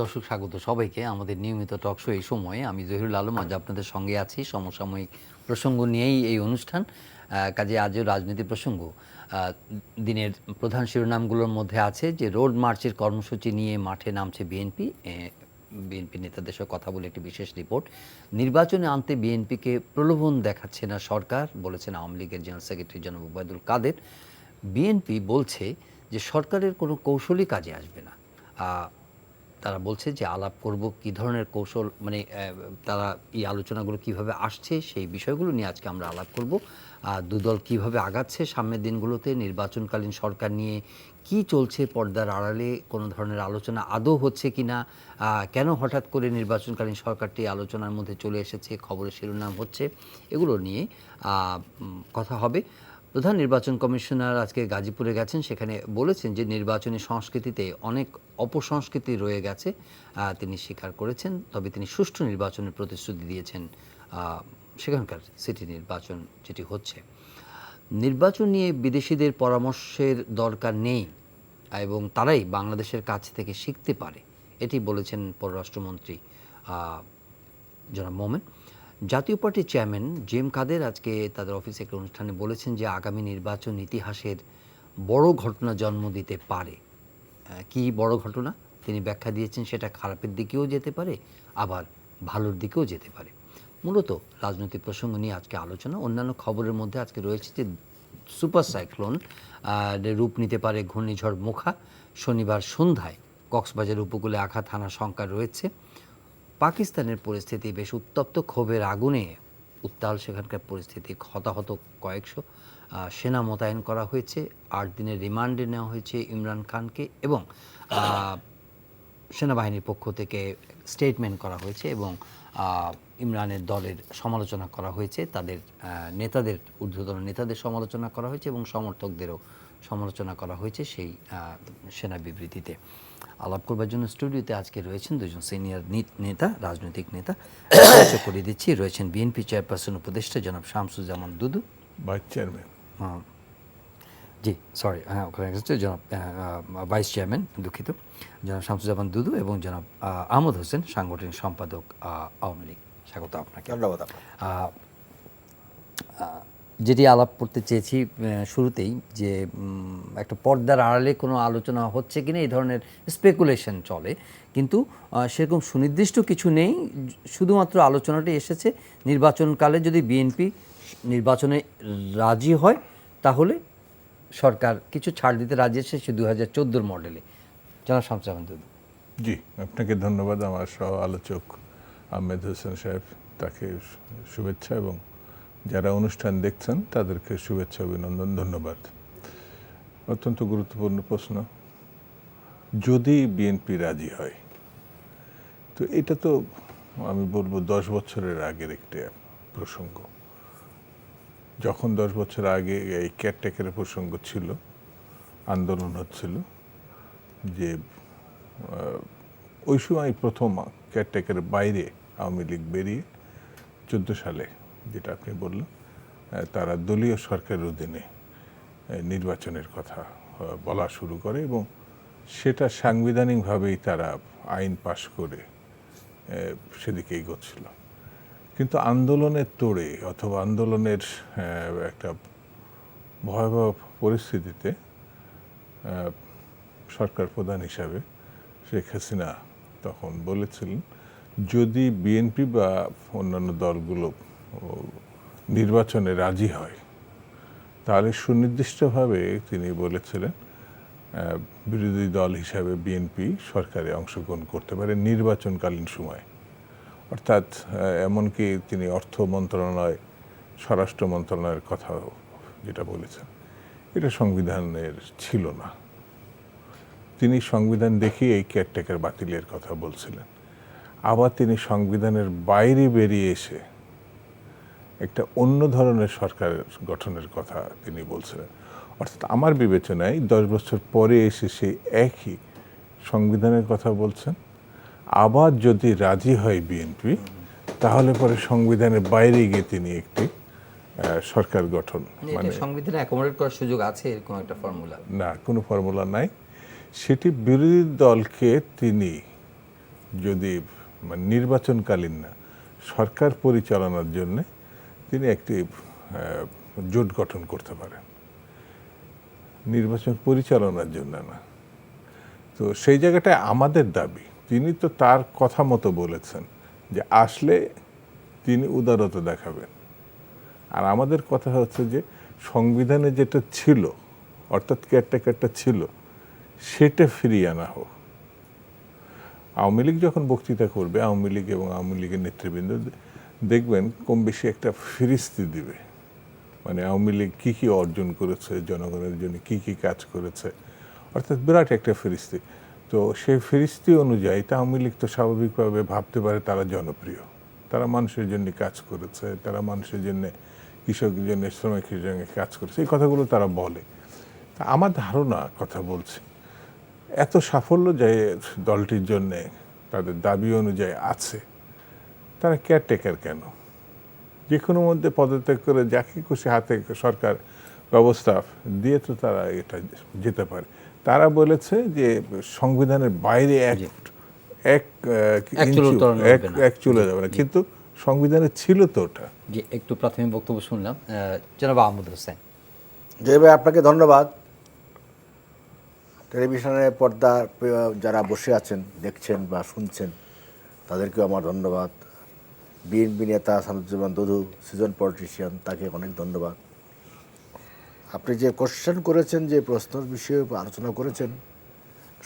দর্শক স্বাগত সবাইকে আমাদের নিয়মিত টক শো এই সময়ে। আমি জহিরুল আলম, আজ আপনাদের সঙ্গে আছি। সমসাময়িক প্রসঙ্গ নিয়েই এই অনুষ্ঠান। কাজে আজও রাজনীতি প্রসঙ্গ। দিনের প্রধান শিরোনামগুলোর মধ্যে আছে যে রোড মার্চের কর্মসূচি নিয়ে মাঠে নামছে বিএনপি। বিএনপি নেতাদের সঙ্গে কথা বলে একটি বিশেষ রিপোর্ট। নির্বাচনে আনতে বিএনপিকে প্রলোভন দেখাচ্ছে না সরকার, বলেছেন আওয়ামী লীগের জেনারেল সেক্রেটারি জনাব ওবায়দুল কাদের। বিএনপি বলছে যে সরকারের কোনো কৌশলই কাজে আসবে না। তারা বলছে যে আলাপ করব কী ধরনের কৌশল, মানে তারা এই আলোচনাগুলো কিভাবে আসছে সেই বিষয়গুলো নিয়ে আজকে আমরা আলাপ করব। দুদল কিভাবে আগাচ্ছে সামনের দিনগুলোতে, নির্বাচনকালীন সরকার নিয়ে কি চলছে পর্দার আড়ালে, কোনো ধরনের আলোচনা আদৌ হচ্ছে কি না, কেন হঠাৎ করে নির্বাচনকালীন সরকারটি আলোচনার মধ্যে চলে এসেছে, খবরের শিরোনাম হচ্ছে, এগুলো নিয়ে কথা হবে। প্রধান নির্বাচন কমিশনার আজকে গাজীপুরে গেছেন, সেখানে বলেছেন যে নির্বাচনী সংস্কৃতিতে অনেক অপসংস্কৃতি রয়ে গেছে, তিনি স্বীকার করেছেন। তবে তিনি সুষ্ঠু নির্বাচনের প্রতিশ্রুতি দিয়েছেন সেখানকার সিটি নির্বাচন যেটি হচ্ছে। নির্বাচন নিয়ে বিদেশিদের পরামর্শের দরকার নেই এবং তারাই বাংলাদেশের কাছ থেকে শিখতে পারে, এটি বলেছেন পররাষ্ট্রমন্ত্রী জনাব মোমেন। জাতীয় পার্টির চেয়ারম্যান জেম কাদের আজকে তাদের অফিসে একটা অনুষ্ঠানে বলেছেন যে আগামী নির্বাচন ইতিহাসের বড় ঘটনা জন্ম দিতে পারে। কি বড় ঘটনা তিনি ব্যাখ্যা দিয়েছেন, সেটা খারাপের দিকেও যেতে পারে, আবার ভালোর দিকেও যেতে পারে। মূলত রাজনৈতিক প্রসঙ্গ নিয়ে আজকে আলোচনা। অন্যান্য খবরের মধ্যে আজকে রয়েছে যে সুপার সাইক্লোন রূপ নিতে পারে ঘূর্ণিঝড় মোখা। শনিবার সন্ধ্যায় কক্সবাজার উপকূলে আঘাত হানার শঙ্কা রয়েছে। পাকিস্তানের পরিস্থিতি বেশ উত্তপ্ত, ক্ষোভের আগুনে উত্তাল সেখানকার পরিস্থিতি। হতাহত কয়েকশো, সেনা মোতায়েন করা হয়েছে, 8 দিনের রিমান্ডে নেওয়া হয়েছে ইমরান খানকে এবং সেনাবাহিনীর পক্ষ থেকে স্টেটমেন্ট করা হয়েছে এবং ইমরানের দলের সমালোচনা করা হয়েছে, তাদের নেতাদের, ঊর্ধ্বতন নেতাদের সমালোচনা করা হয়েছে এবং সমর্থকদেরও সমালোচনা করা হয়েছে সেই সেনা বিবৃতিতে। আলাপ করবার জন্য স্টুডিওতে আজকে রয়েছেন দুজন সিনিয়র নেতা, রাজনৈতিক নেতা। পরিচয় করিয়ে দিচ্ছি। রয়েছেন বিএনপি চেয়ারপারসন উপদেষ্টা জনাব শামসুজ্জামান দুদু, ভাইস চেয়ারম্যান। জি সরি, ওখানে জনাব ভাইস চেয়ারম্যান, দুঃখিত, জনাব শামসুজ্জামান দুদু এবং জনাব আহমদ হোসেন, সাংগঠনিক সম্পাদক আওয়ামী লীগ। স্বাগত আপনাকে। ধন্যবাদ। যেটি আলাপ করতে চেয়েছি শুরুতেই, যে একটা পর্দার আড়ালে কোনো আলোচনা হচ্ছে কিনা এই ধরনের স্পেকুলেশন চলে, কিন্তু সেরকম সুনির্দিষ্ট কিছু নেই। শুধুমাত্র আলোচনাটি এসেছে নির্বাচনকালে যদি বিএনপি নির্বাচনে রাজি হয় তাহলে সরকার কিছু ছাড় দিতে রাজি আছে, সে 2014 মডেলে। জনাব শামসুজ্জামান দুদু। জি, আপনাকে ধন্যবাদ। আমার সহ আলোচক আহমেদ হোসেন সাহেব, তাকে শুভেচ্ছা এবং যারা অনুষ্ঠান দেখছেন তাদেরকে শুভেচ্ছা, অভিনন্দন, ধন্যবাদ। অত্যন্ত গুরুত্বপূর্ণ প্রশ্ন। যদি বিএনপি রাজি হয়, তো এটা তো আমি বলবো 10 বছরের আগের একটা প্রসঙ্গ। যখন 10 বছর আগে এই কেয়ারটেকারের প্রসঙ্গ ছিল, আন্দোলন হচ্ছিল, যে ওই সময় প্রথম কেয়ারটেকারের বাইরে আওয়ামী লীগ বেরিয়ে 14 সালে, যেটা আপনি বললেন, তারা দলীয় সরকারের অধীনে নির্বাচনের কথা বলা শুরু করে এবং সেটা সাংবিধানিকভাবেই তারা আইন পাশ করে সেদিকে এগোচ্ছিল। কিন্তু আন্দোলনের তোড়ে অথবা আন্দোলনের একটা ভয়াবহ পরিস্থিতিতে সরকার প্রধান হিসাবে শেখ হাসিনা তখন বলেছিলেন, যদি বিএনপি বা অন্যান্য দলগুলো নির্বাচনে রাজি হয় তাহলে সুনির্দিষ্টভাবে তিনি বলেছিলেন বিরোধী দল হিসাবে বিএনপি সরকারে অংশগ্রহণ করতে পারে নির্বাচনকালীন সময়। অর্থাৎ এমনকি তিনি অর্থ মন্ত্রণালয়, স্বরাষ্ট্র মন্ত্রণালয়ের কথা যেটা বলেছেন, এটা সংবিধানের ছিল না। তিনি সংবিধান দেখিয়ে এই কেয়ারটেকার বাতিলের কথা বলছিলেন। আবার তিনি সংবিধানের বাইরে বেরিয়ে এসে একটা অন্য ধরনের সরকার গঠনের কথা তিনি বলছিলেন। অর্থাৎ আমার বিবেচনায় 10 বছর পরে এসে সেই একই সংবিধানের কথা বলছেন। আবার যদি রাজি হয় বিএনপি, তাহলে পরে সংবিধানের বাইরে গিয়ে তিনি একটি সরকার গঠন, মানে সংবিধানে অ্যাকোমোডেট করার সুযোগ আছে এরকম একটা ফর্মুলা? না, কোনো ফর্মুলা নাই। সেটি বিরোধী দলকে তিনি যদি মানে নির্বাচনকালীন না, সরকার পরিচালনার জন্য তিনি একটি জোট গঠন করতে পারেন, নির্বাচন পরিচালনার জন্য না। তো সেই জায়গাটায় আমাদের দাবি, তিনি তো তার কথা মতো বলেছেন যে আসলে তিনি উদারতা দেখাবেন, আর আমাদের কথা হচ্ছে যে সংবিধানে যেটা ছিল অর্থাৎ কেয়ারটেকারটা ছিল সেটা ফিরিয়ে আনা হোক। আওয়ামী লীগ যখন বক্তৃতা করবে, আওয়ামী লীগ এবং আওয়ামী লীগের নেতৃবৃন্দ দেখবেন কম বেশি একটা ফিরিস্তি দিবে, মানে আওয়ামী লীগ কী কী অর্জন করেছে, জনগণের জন্য কী কী কাজ করেছে, অর্থাৎ বিরাট একটা ফিরিস্তি। তো সেই ফিরিস্তি অনুযায়ী তা আওয়ামী লীগ তো স্বাভাবিকভাবে ভাবতে পারে তারা জনপ্রিয়, তারা মানুষের জন্য কাজ করেছে, তারা মানুষের জন্য, কৃষকের জন্য, শ্রমিকের জন্য কাজ করেছে, এই কথাগুলো তারা বলে। তা আমার ধারণা, কথা বলছি, এত সাফল্য যে দলটির জন্যে তাদের দাবি অনুযায়ী আছে, তারা কেয়ারটেকার কেন? যে কোনো মধ্যে পদত্যাগ করে যাকে খুশি হাতে সরকার ব্যবস্থা দিয়ে তো তারা এটা যেতে পারে। তারা বলেছে যে সংবিধানের বাইরে এক চলে যাবে না, কিন্তু সংবিধানে ছিল তো ওটা। যে একটু প্রাথমিক বক্তব্য শুনলাম জনাব আহমদ হোসেন। জয় ভাই, আপনাকে ধন্যবাদ। টেলিভিশনের পর্দা যারা বসে আছেন, দেখছেন বা শুনছেন, তাদেরকেও আমার ধন্যবাদ। বিএনপি নেতা সানুজ্জামান দুদু, সিজন পলিটিশিয়ান, তাকে অনেক ধন্যবাদ। আপনি যে কোশ্চেন করেছেন, যে প্রশ্নের বিষয়ে আলোচনা করেছেন,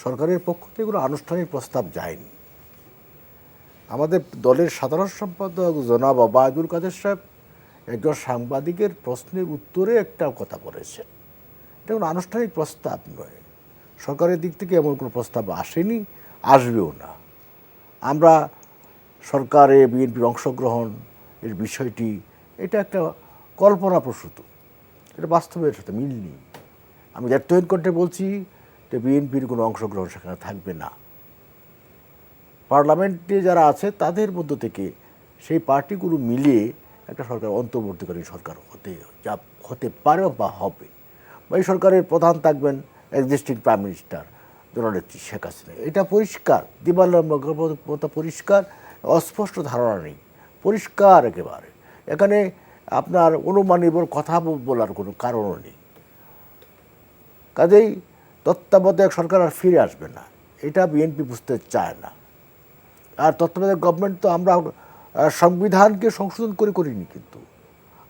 সরকারের পক্ষ থেকে কোনো আনুষ্ঠানিক প্রস্তাব যায়নি। আমাদের দলের সাধারণ সম্পাদক জনাব ওবায়দুল কাদের সাহেব একজন সাংবাদিকের প্রশ্নের উত্তরে একটা কথা বলেছেন, এটা কোনো আনুষ্ঠানিক প্রস্তাব নয়। সরকারের দিক থেকে এমন কোনো প্রস্তাব আসেনি, আসবেও না। আমরা সরকারে বিএনপির অংশগ্রহণ এর বিষয়টি, এটা একটা কল্পনাপ্রসূত, এটা বাস্তবের সাথে মিল নেই। আমি দায়িত্বহীন কণ্ঠে বলছি যে বিএনপির কোনো অংশগ্রহণ সেখানে থাকবে না। পার্লামেন্টে যারা আছে তাদের মধ্য থেকে সেই পার্টিগুলো মিলিয়ে একটা সরকার, অন্তর্বর্তীকালীন সরকার হতে পারে বা হবে, বা এই সরকারের প্রধান থাকবেন এক্সিস্টিং প্রাইম মিনিস্টার জননেত্রী শেখ হাসিনা। এটা পরিষ্কার, দিবালম্বতা পরিষ্কার, অস্পষ্ট ধারণা নেই, পরিষ্কার একেবারে। এখানে আপনার অনুমান নির্ভর কথা বলার কোনো কারণও নেই। কাজেই তত্ত্বাবধায়ক সরকার আর ফিরে আসবে না, এটা বিএনপি বুঝতে চায় না। আর তত্ত্বাবধায়ক গভর্নমেন্ট তো আমরা সংবিধানকে সংশোধন করিনি, কিন্তু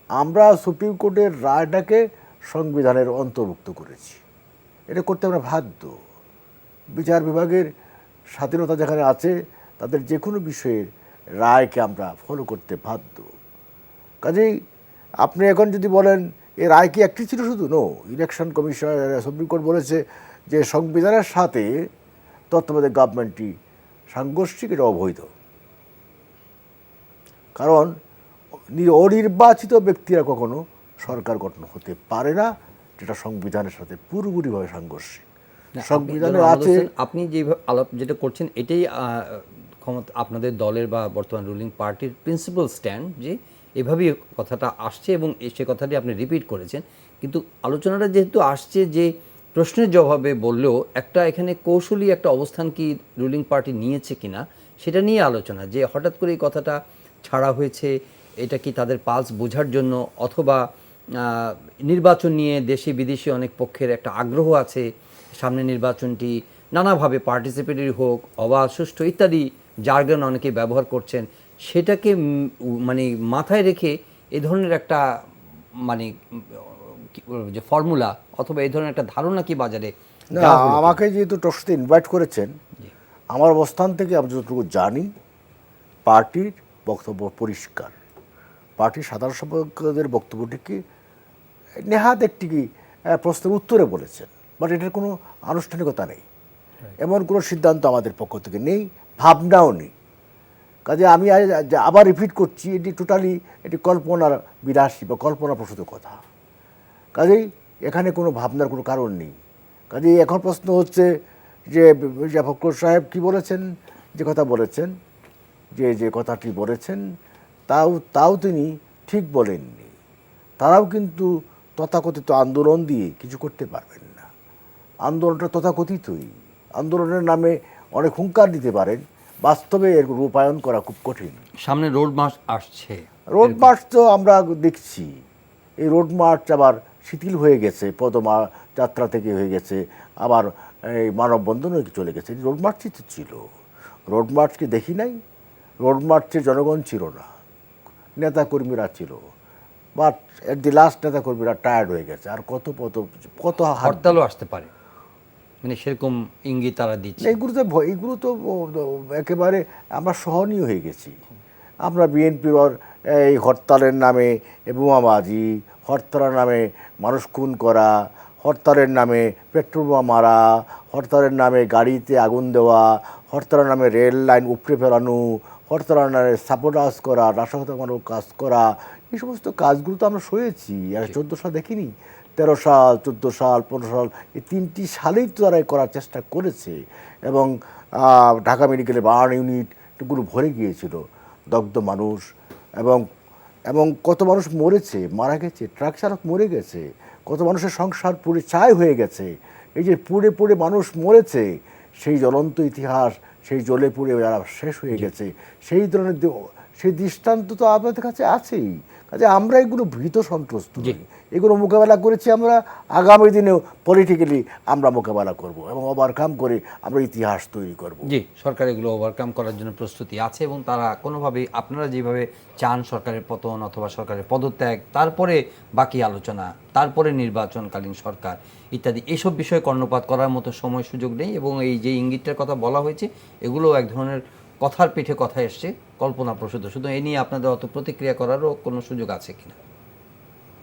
আমরা সুপ্রিম কোর্টের রায়টাকে সংবিধানের অন্তর্ভুক্ত করেছি। এটা করতে আমরা বাধ্য। বিচার বিভাগের স্বাধীনতা যেখানে আছে, তাদের যে কোনো বিষয়ের রায়কে আমরা ফলো করতে বাধ্য। কাজেই আপনি এখন যদি বলেন এর রায় কি একটি ছিল শুধু? No, election commission, supreme court বলেছে যে সংবিধানের সাথে তত্ত্বাবধায়ক গভর্নমেন্টটি সাংঘর্ষিক, এটা অবৈধ। কারণ অনির্বাচিত ব্যক্তিরা কখনো সরকার গঠন হতে পারে না, যেটা সংবিধানের সাথে পুরোপুরিভাবে সাংঘর্ষিক। সংবিধানে আছে, আপনি যেভাবে আলাপ যেটা করছেন, এটাই ক্ষমতা আপনাদের দলের বা বর্তমান রুলিং পার্টির প্রিন্সিপাল স্ট্যান্ড, যে এভাবেই কথাটা আসছে এবং সে কথাটি আপনি রিপিট করেছেন। কিন্তু আলোচনাটা যেহেতু আসছে যে প্রশ্নের জবাবে বললেও একটা এখানে কৌশলী একটা অবস্থান কি রুলিং পার্টি নিয়েছে কিনা সেটা নিয়ে আলোচনা, যে হঠাৎ করে এই কথাটা ছাড়া হয়েছে, এটা কি তাদের পালস বোঝার জন্য, অথবা নির্বাচন নিয়ে দেশি বিদেশি অনেক পক্ষের একটা আগ্রহ আছে, সামনে নির্বাচনটি নানাভাবে পার্টিসিপেটরি হোক, অবাধ, সুষ্ঠু ইত্যাদি জার্গন অনেকে ব্যবহার করছেন, সেটাকে মানে মাথায় রেখে এ ধরনের একটা মানে যে ফর্মুলা অথবা এই ধরনের একটা ধারণা কি বাজারে? না, আমাকে যেহেতু টকশোতে ইনভাইট করেছেন, আমার অবস্থান থেকে আমি যতটুকু জানি, পার্টির বক্তব্য পরিষ্কার। পার্টির সাধারণ সম্পাদকদের বক্তব্যটিকে নেহাত একটি প্রশ্নের উত্তরে বলেছেন, বাট এটার কোনো আনুষ্ঠানিকতা নেই, এমন কোনো সিদ্ধান্ত আমাদের পক্ষ থেকে নেই, ভাবনাও নেই। কাজে আমি আবার রিপিট করছি, এটি টোটালি এটি কল্পনার বিলাসী বা কল্পনাপ্রসূত কথা। কাজেই এখানে কোনো ভাবনার কোনো কারণ নেই। কাজেই এখন প্রশ্ন হচ্ছে যে মির্জা ফখরুল সাহেব কী বলেছেন, যে কথা বলেছেন, যে কথাটি বলেছেন, তাও তিনি ঠিক বলেননি। তারাও কিন্তু তথাকথিত আন্দোলন দিয়ে কিছু করতে পারবেন না। আন্দোলনটা তথাকথিতই, আন্দোলনের নামে অনেক হুঙ্কার দিতে পারেন, বাস্তবে এর রূপায়ণ করা খুব কঠিন। সামনে রোড মার্চ আসছে, রোড মার্চ তো আমরা দেখছি, এই রোড মার্চ আবার শিথিল হয়ে গেছে, পদমা যাত্রা থেকে হয়ে গেছে, আবার এই মানববন্ধনও চলে গেছে। রোড মার্চই তো ছিল, রোড মার্চকে দেখি নাই? রোড মার্চে জনগণ ছিল না, নেতাকর্মীরা ছিল, বাট এট দি লাস্ট নেতাকর্মীরা টায়ার্ড হয়ে গেছে। আর কত কত কত হরতালও আসতে পারে, মানে সেরকম ইঙ্গিত তারা দিচ্ছে। এগুলো তো একেবারে আমরা সহনীয় হয়ে গেছি। আমরা বিএনপির এই হরতালের নামে বোমাবাজি, হরতালের নামে মানুষ খুন করা, হরতালের নামে পেট্রোল বোমা মারা, হরতালের নামে গাড়িতে আগুন দেওয়া, হরতালের নামে রেল লাইন উপড়ে ফেলানো, হরতালের নামে সাপোর্টাস করা, নাশকতামূলক কাজ করা, এই সমস্ত কাজগুলো তো আমরা সয়েছি। আর 14 সাল দেখিনি? 13 সাল, 14 সাল, 15 সাল, এই 3টি সালেই তো তারা করার চেষ্টা করেছে। এবং ঢাকা মেডিকেলে বার্ন ইউনিটগুলো ভরে গিয়েছিল, দগ্ধ মানুষ, এবং এবং কত মানুষ মরেছে, মারা গেছে, ট্রাক চালক মরে গেছে, কত মানুষের সংসার পুড়ে ছাই হয়ে গেছে। এই যে পুড়ে পুড়ে মানুষ মরেছে, সেই জ্বলন্ত ইতিহাস, সেই জ্বলে পুড়ে যারা শেষ হয়ে গেছে, সেই ধরনের সেই দৃষ্টান্ত তো আপনাদের কাছে আছেই। কাজে আমরা এগুলো ভীত সন্ত্রস্ত নই, এগুলো মোকাবেলা করেছি আমরা, আগামী দিনেও পলিটিক্যালি আমরা মোকাবেলা করব এবং ওভারকাম করে আমরা ইতিহাস তৈরি করব। জি, সরকার এগুলো ওভারকাম করার জন্য প্রস্তুতি আছে এবং তারা কোনোভাবেই আপনারা যেভাবে চান সরকারের পতন অথবা সরকারের পদত্যাগ, তারপরে বাকি আলোচনা, তারপরে নির্বাচনকালীন সরকার ইত্যাদি, এইসব বিষয়ে কর্ণপাত করার মতো সময় সুযোগ নেই। এবং এই যে ইঙ্গিতটার কথা বলা হয়েছে, এগুলো এক ধরনের কথার পিঠে কথা এসছে, কল্পনা প্রসূত। শুধু এ নিয়ে আপনাদের অত প্রতিক্রিয়া করারও কোনো সুযোগ আছে কিনা?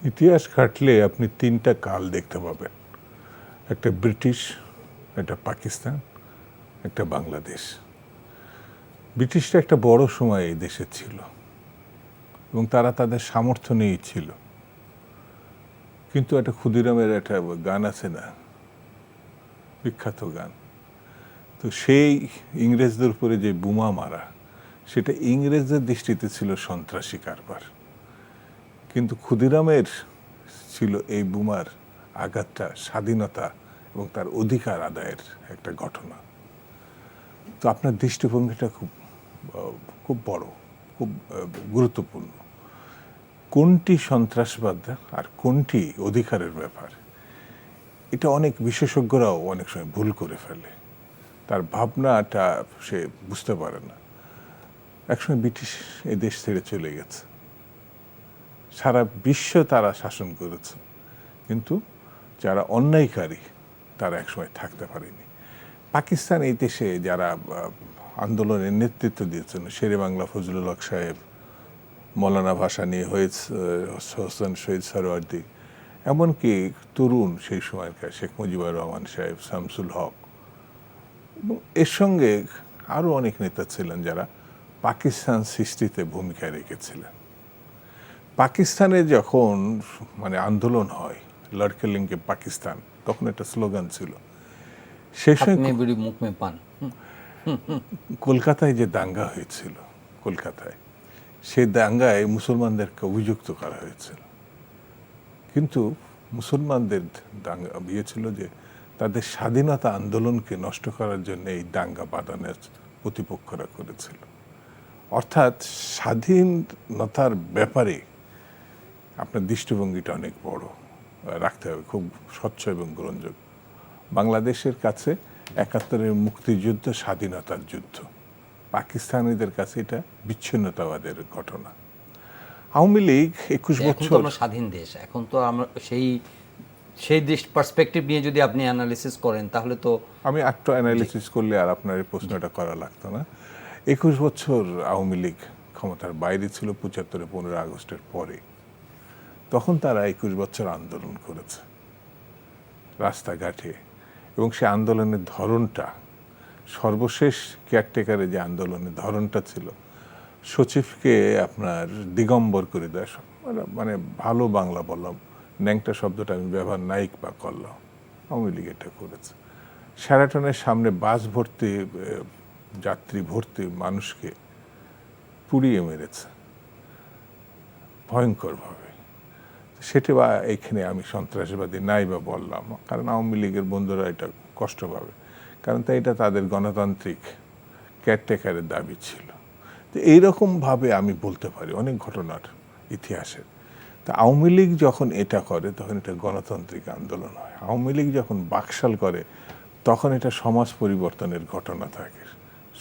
ইতিহাস ঘাটলে আপনি 3টা কাল দেখতে পাবেন, একটা ব্রিটিশ, একটা পাকিস্তান, একটা বাংলাদেশ। ব্রিটিশরা একটা বড় সময় এই দেশে ছিল এবং তারা তাদের সামর্থ্য নিয়েই ছিল। কিন্তু একটা ক্ষুদিরামের একটা গান আছে না, বিখ্যাত গান, তো সেই ইংরেজদের উপরে যে বোমা মারা, সেটা ইংরেজদের দৃষ্টিতে ছিল সন্ত্রাসী কারবার, কিন্তু ক্ষুদিরামের ছিল এই বোমার আঘাতটা স্বাধীনতা এবং তার অধিকার আদায়ের একটা ঘটনা। তো আপনার দৃষ্টিভঙ্গিটা খুব খুব বড়, খুব গুরুত্বপূর্ণ। কোনটি সন্ত্রাসবাদ আর কোনটি অধিকারের ব্যাপার, এটা অনেক বিশেষজ্ঞরাও অনেক সময় ভুল করে ফেলে, তার ভাবনাটা সে বুঝতে পারে না। একসময় ব্রিটিশ এ দেশ ছেড়ে চলে গেছে, সারা বিশ্ব তারা শাসন করেছে, কিন্তু যারা অন্যায়কারী তারা একসময় থাকতে পারেনি। পাকিস্তান এই দেশে যারা আন্দোলনের নেতৃত্ব দিয়েছেন, শেরে বাংলা ফজলুল হক সাহেব, মৌলানা ভাসানী, হোসেন শহীদ সরওয়ার্দী, এমনকি তরুণ সেই সময়কার শেখ মুজিবুর রহমান সাহেব, শামসুল হক, এবং এর সঙ্গে আরও অনেক নেতা ছিলেন যারা পাকিস্তান সৃষ্টিতে ভূমিকা রেখেছিলেন। পাকিস্তানে যখন মানে আন্দোলন হয়, লড়কে লিঙ্কে পাকিস্তান, তখন একটা স্লোগান ছিল। সেই সময় মুখ মে পান, কলকাতায় যে দাঙ্গা হয়েছিল, কলকাতায় সেই দাঙ্গায় মুসলমানদেরকে অভিযুক্ত করা হয়েছিল, কিন্তু মুসলমানদের দাঙ্গা ছিল যে তাদের স্বাধীনতা আন্দোলনকে নষ্ট করার জন্য এই দাঙ্গা বাঁধানোর প্রতিপক্ষরা করেছিল। অর্থাৎ স্বাধীনতার ব্যাপারে আপনার দৃষ্টিভঙ্গিটা অনেক বড় রাখতে হবে, খুব স্বচ্ছ এবং গ্রহণযোগ্য। বাংলাদেশের কাছে 71-এর মুক্তিযুদ্ধ স্বাধীনতার যুদ্ধ, পাকিস্তানিদের কাছে এটা বিচ্ছিন্নতাবাদের ঘটনা। আওয়ামী লীগ 21 বছর স্বাধীন দেশ, এখন তো আমরা সেই পার্সপেক্টিভ নিয়ে যদি আপনি অ্যানালিসিস করেন, তাহলে তো আমি একটু অ্যানালিসিস করলে আর আপনার এই প্রশ্নটা করা লাগতো না। 21 বছর আওয়ামী লীগ ক্ষমতার বাইরে ছিল 75-এ 15 আগস্টের পরে। তখন তারা 21 বছর আন্দোলন করেছে রাস্তাঘাটে, এবং সে আন্দোলনের ধরনটা, সর্বশেষ কেয়ারটেকারে যে আন্দোলনের ধরনটা ছিল, সচিবকে আপনার দিগম্বর করে দেয়, মানে ভালো বাংলা বললাম, ন্যাংটা শব্দটা আমি ব্যবহার নাই বা করলাম, আওয়ামী লীগ এটা করেছে। শেরাটনের সামনে বাস ভর্তি, যাত্রী ভর্তি মানুষকে পুড়িয়ে মেরেছে ভয়ঙ্করভাবে। সেটা বা এইখানে আমি সন্ত্রাসবাদী নাই বা বললাম, কারণ আওয়ামী লীগের বন্ধুরা এটা কষ্ট পাবে, কারণ তাই এটা তাদের গণতান্ত্রিক কেয়ারটেকারের দাবি ছিল। তো এইরকমভাবে আমি বলতে পারি অনেক ঘটনার ইতিহাসের। তা আওয়ামী লীগ যখন এটা করে তখন এটা গণতান্ত্রিক আন্দোলন হয়, আওয়ামী লীগ যখন বাকশাল করে তখন এটা সমাজ পরিবর্তনের ঘটনা থাকে,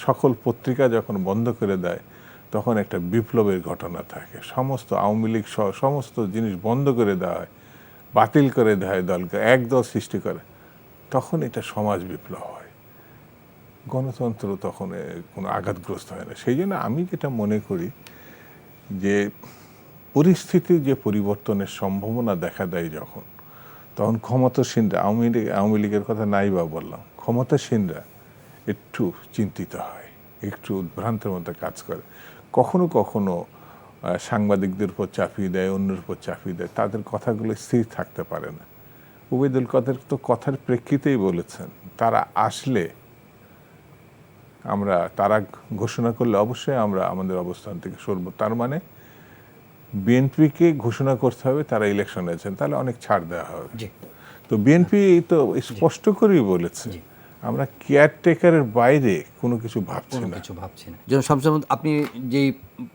সকল পত্রিকা যখন বন্ধ করে দেয় তখন একটা বিপ্লবের ঘটনা থাকে, সমস্ত আওয়ামী লীগ সমস্ত জিনিস বন্ধ করে দেওয়া হয়, বাতিল করে দেওয়া হয়, দলকে একদল সৃষ্টি করে, তখন এটা সমাজ বিপ্লব হয়। গণতন্ত্র তখন কোনো আঘাতগ্রস্ত হয় না। সেই জন্য আমি যেটা মনে করি যে পরিস্থিতির যে পরিবর্তনের সম্ভাবনা দেখা দেয় যখন, তখন ক্ষমতাসীনরা, আওয়ামী লীগের কথা নাই বা বললাম, ক্ষমতাসীনরা একটু চিন্তিত হয়, একটু উদ্ভ্রান্তের মধ্যে কাজ করে, কখনো কখনো সাংবাদিকদের উপর চাপিয়ে দেয়, অন্যের উপর চাপিয়ে দেয়, তাদের কথাগুলো স্থির থাকতে পারে না। ওবায়দুল কাদের তো কথার প্রেক্ষিতেই বলেছেন তারা আসলে তারা ঘোষণা করলে অবশ্যই আমরা আমাদের অবস্থান থেকে সরব। তার মানে বিএনপিকে ঘোষণা করতে হবে তারা ইলেকশনে আছেন, তাহলে অনেক ছাড় দেওয়া হবে। তো বিএনপি তো স্পষ্ট করেই বলেছে আমরা কেয়ারটেকারের বাইরে কোনো কিছু ভাবছি না। যেমন শামসুল, আপনি যেই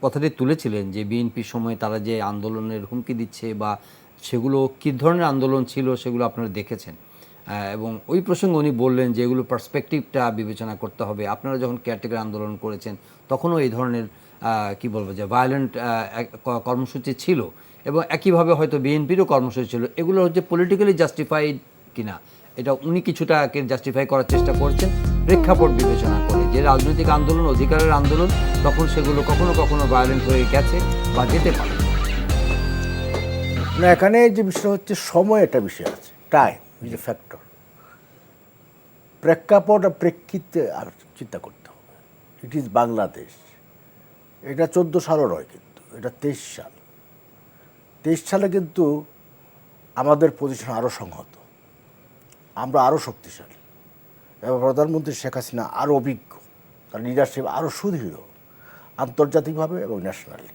কথাটি তুলেছিলেন যে বিএনপির সময় তারা যে আন্দোলনের হুমকি দিচ্ছে বা সেগুলো কী ধরনের আন্দোলন ছিল সেগুলো আপনারা দেখেছেন, এবং ওই প্রসঙ্গে উনি বললেন যে এগুলো পার্সপেক্টিভটা বিবেচনা করতে হবে। আপনারা যখন কেয়ারটেকার আন্দোলন করেছেন তখনও এই ধরনের কি বলবো যে ভায়োলেন্ট কর্মসূচি ছিল, এবং একইভাবে হয়তো বিএনপিরও কর্মসূচি ছিল। এগুলো হচ্ছে পলিটিক্যালি জাস্টিফাইড কিনা এটা উনি কিছুটা জাস্টিফাই করার চেষ্টা করছেন প্রেক্ষাপট বিবেচনা করে, যে রাজনৈতিক আন্দোলন অধিকারের আন্দোলন, তখন সেগুলো কখনো কখনো ভায়োলেন্ট হয়ে গেছে বা যেতে পারে না। এখানে যে বিষয় হচ্ছে সময়, একটা বিষয় আছে, টাইম ইজ এ ফ্যাক্টর। প্রেক্ষাপট আর প্রেক্ষিতে আর চিন্তা করতে হবে। ইট ইজ বাংলাদেশ, এটা 14 সালও নয়, কিন্তু এটা 23 সাল। 23 সালে কিন্তু আমাদের পজিশন আরও সংহত, আমরা আরও শক্তিশালী, এবং প্রধানমন্ত্রী শেখ হাসিনা আরও অভিজ্ঞ, তার লিডারশিপ আরও সুদৃঢ় আন্তর্জাতিকভাবে এবং ন্যাশনালি।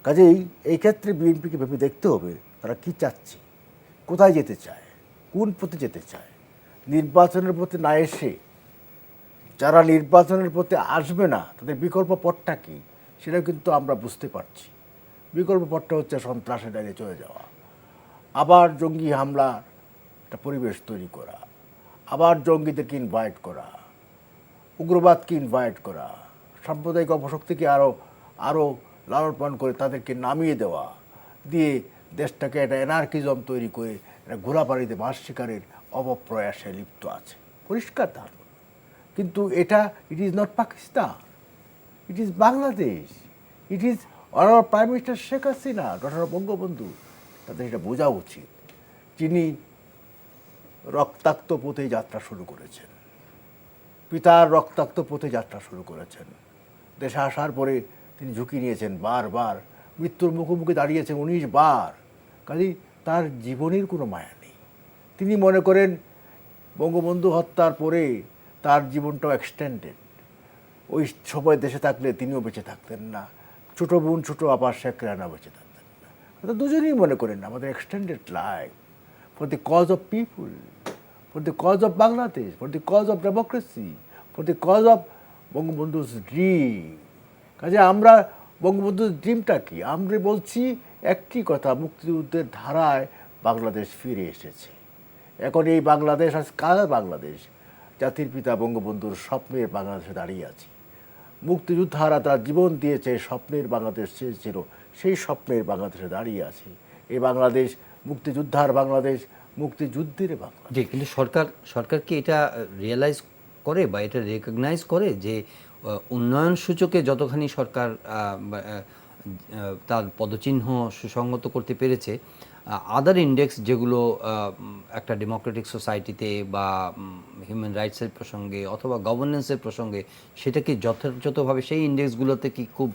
কাজেই এই ক্ষেত্রে বিএনপিকে ভেবে দেখতে হবে তারা কী চাচ্ছে, কোথায় যেতে চায়, কোন পথে যেতে চায়। নির্বাচনের পথে না এসে যারা নির্বাচনের পথে আসবে না তাদের বিকল্প পথটা কী সেটা কিন্তু আমরা বুঝতে পারছি। বিকল্প পথটা হচ্ছে সন্ত্রাসের ডাইরে চলে যাওয়া, আবার জঙ্গি হামলার একটা পরিবেশ তৈরি করা, আবার জঙ্গিদেরকে ইনভাইট করা, উগ্রবাদকে ইনভাইট করা, সাম্প্রদায়িক অপশক্তিকে আরও লালন পালন করে তাদেরকে নামিয়ে দেওয়া, দিয়ে দেশটাকে একটা এনার্কিজম তৈরি করে একটা ঘোরাপাড়িতে মাছ শিকারের অপপ্রয়াসে লিপ্ত আছে, পরিষ্কার ধারণা। কিন্তু এটা it is not Pakistan, it is Bangladesh, it is honour prime minister Sheikh Hasina, doctor Bangabandhu. তাদের এটা বোঝা উচিত। যিনি রক্তাক্ত পথে যাত্রা শুরু করেছেন, পিতার রক্তাক্ত পথে যাত্রা শুরু করেছেন, দেশে আসার পরে তিনি ঝুঁকি নিয়েছেন, বারবার মৃত্যুর মুখোমুখি দাঁড়িয়েছেন 19 বার। কাজেই তার জীবনের কোনো মায়া নেই। তিনি মনে করেন বঙ্গবন্ধু হত্যার পরে তার জীবনটাও এক্সটেন্ডেড, ওই সময় দেশে থাকলে তিনিও বেঁচে থাকতেন না, ছোটো বোন ছোটো আপা শেখ রানা বেঁচে থাকতেন না। অর্থাৎ দুজনেই মনে করেন আমাদের extended life for the cause of people, for the cause of Bangladesh, for the cause of democracy, for the cause of বঙ্গবন্ধুর ড্রিম। কাজে আমরা বঙ্গবন্ধুর ড্রিমটা কি, আমরা বলছি একটি কথা, মুক্তিযুদ্ধের ধারায় বাংলাদেশ ফিরে এসেছে। এখন এই বাংলাদেশ আজ কার বাংলাদেশ? জাতির পিতা বঙ্গবন্ধুর স্বপ্নের বাংলাদেশে দাঁড়িয়ে আছি। মুক্তিযোদ্ধারা তার জীবন দিয়েছে, স্বপ্নের বাংলাদেশ চেয়েছিল, সেই স্বপ্নের বাংলাদেশে দাঁড়িয়ে আছি। এই বাংলাদেশ মুক্তিযোদ্ধার বাংলাদেশ, মুক্তিযুদ্ধের বাংলাদেশ। জি, কিন্তু সরকার কি এটা রিয়েলাইজ করে বা এটা রেকগনাইজ করে যে উন্নয়ন সূচকে যতখানি সরকার তার পদচিহ্ন সুসংগত করতে পেরেছে, আদার ইন্ডেক্স যেগুলো একটা ডেমোক্রেটিক সোসাইটিতে বা হিউম্যান রাইটসের প্রসঙ্গে অথবা গভর্নেন্সের প্রসঙ্গে, সেটা কি যথাযথভাবে সেই ইন্ডেক্সগুলোতে কি খুব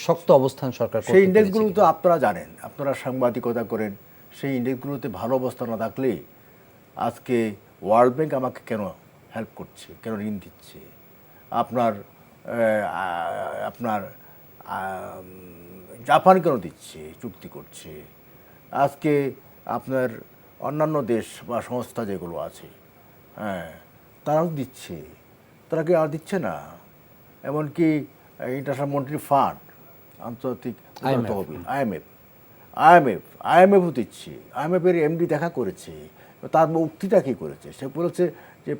শক্ত অবস্থান সরকার? সেই ইন্ডেক্সগুলো তো আপনারা জানেন, আপনারা সাংবাদিকতা করেন, সেই ইন্ডেক্সগুলোতে ভালো অবস্থা না থাকলে আজকে ওয়ার্ল্ড ব্যাংক আমাকে কেন হেল্প করছে, কেন ঋণ দিচ্ছে, আপনার জাপান কেন দিচ্ছে, চুক্তি করছে, আজকে আপনার অন্যান্য দেশ বা সংস্থা যেগুলো আছে, হ্যাঁ, তারাও দিচ্ছে। তারা কি আর দিচ্ছে না? এমনকি ইন্টারন্যাশনাল মনিটারি ফান্ড, আন্তর্জাতিক তহবিল, আইএমএফও দিচ্ছে। আইএমএফের এমডি দেখা করেছে, তার উক্তিটা কী করেছে? সে বলেছে যে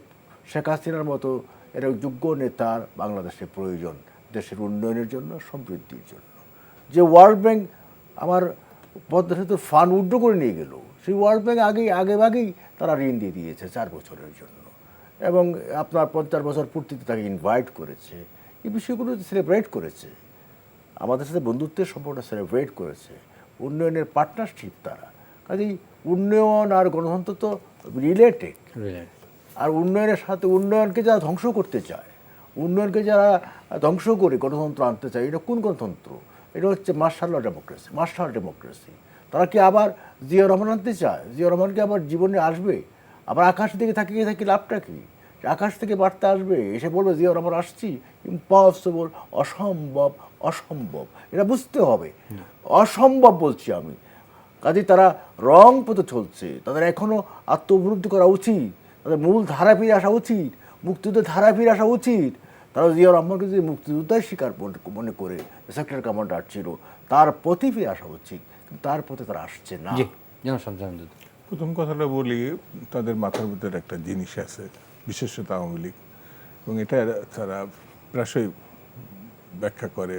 শেখ হাসিনার মতো এর যোগ্য নেতার বাংলাদেশে প্রয়োজন দেশের উন্নয়নের জন্য, সমৃদ্ধির জন্য। যে ওয়ার্ল্ড ব্যাংক আমার পদ্মা সেতুর ফান্ড উইথড্র করে নিয়ে গেল, সেই ওয়ার্ল্ড ব্যাংক আগেভাগেই তারা ঋণ দিয়ে দিয়েছে 4 বছরের জন্য, এবং আপনার 50 বছর পূর্তিতে তাকে ইনভাইট করেছে। এই বিষয়গুলো সেলিব্রেট করেছে, আমাদের সাথে বন্ধুত্বের সম্পর্কটা সেলিব্রেট করেছে, উন্নয়নের পার্টনারশিপ তারা। কাজেই উন্নয়ন আর গণতন্ত্র তো রিলেটেড। আর উন্নয়নের সাথে উন্নয়নকে যারা ধ্বংস করতে চায়, উন্নয়নকে যারা ধ্বংস করে গণতন্ত্র আনতে চায়, এটা কোন গণতন্ত্র? এটা হচ্ছে মার্শাল ডেমোক্রেসি। তারা কি আবার জিয়া রহমান আনতে চায়? জিয়া রহমান কি আবার জীবনে আসবে? আবার আকাশ থেকে তাকিয়ে থাকি লাভটা কি? আকাশ থেকে বার্তা আসবে, এসে বলবে জিয়া রহমান আসছি? ইম্পসিবল, অসম্ভব। এটা বুঝতে হবে, অসম্ভব বলছি আমি। কাজে তারা রং পথে চলছে, তাদের এখনও আত্ম-উপলব্ধি করা উচিত, তাদের মূল ধারা ফিরে আসা উচিত, মুক্তিযুদ্ধের ধারা ফিরে আসা উচিত। তারা জিয়া রহমানকে যদি মুক্তিযোদ্ধার শিকার মনে করে সেক্টর কমান্ডার ছিল, তার পথে ফিরে আসা উচিত, কিন্তু তার পথে তারা আসছে না। প্রথম কথাটা বলি, তাদের মাথার ভিতরে একটা জিনিস আছে, বিশেষত আওয়ামী লীগ, এবং এটা তারা প্রায়শই ব্যাখ্যা করে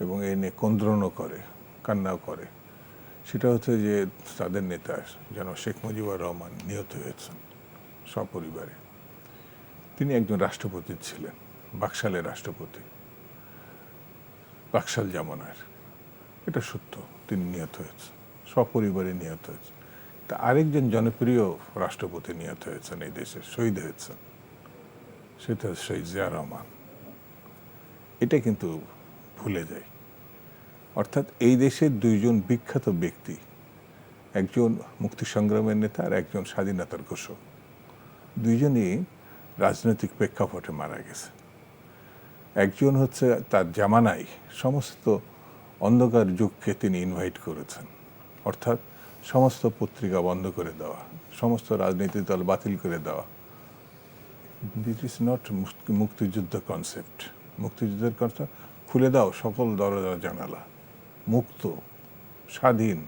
এবং এ নিয়ে ক্রন্দনও করে, কান্নাও করে। সেটা হচ্ছে যে তাদের নেতা যেন শেখ মুজিবুর রহমান নিহত হয়েছেন সপরিবারে। তিনি একজন রাষ্ট্রপতি ছিলেন, বাকশালের রাষ্ট্রপতি, বাকশাল জামানার। এটা সত্য, তিনি নিহত হয়েছেন, সপরিবারে নিহত হয়েছেন। তা আরেকজন জনপ্রিয় রাষ্ট্রপতি নিহত হয়েছেন এই দেশে, শহীদ হয়েছেন, সেটা শহীদ জিয়া রহমান। এটা কিন্তু ভুলে যায়। অর্থাৎ এই দেশের দুইজন বিখ্যাত ব্যক্তি, একজন মুক্তি সংগ্রামের নেতা আর একজন স্বাধীনতার ঘোষক, দুইজনই রাজনৈতিক প্রেক্ষাপটে মারা গেছে। একজন হচ্ছে তার জামানায় সমস্ত অন্ধকার যুগকে তিনি ইনভাইট করেছেন, অর্থাৎ সমস্ত পত্রিকা বন্ধ করে দেওয়া, সমস্ত রাজনৈতিক দল বাতিল করে দেওয়া। দিস ইজ নট মুক্তিযুদ্ধ কনসেপ্ট। মুক্তিযুদ্ধের কথা খুলে দাও সকল দরজা জানালা, মুক্ত, স্বাধীন,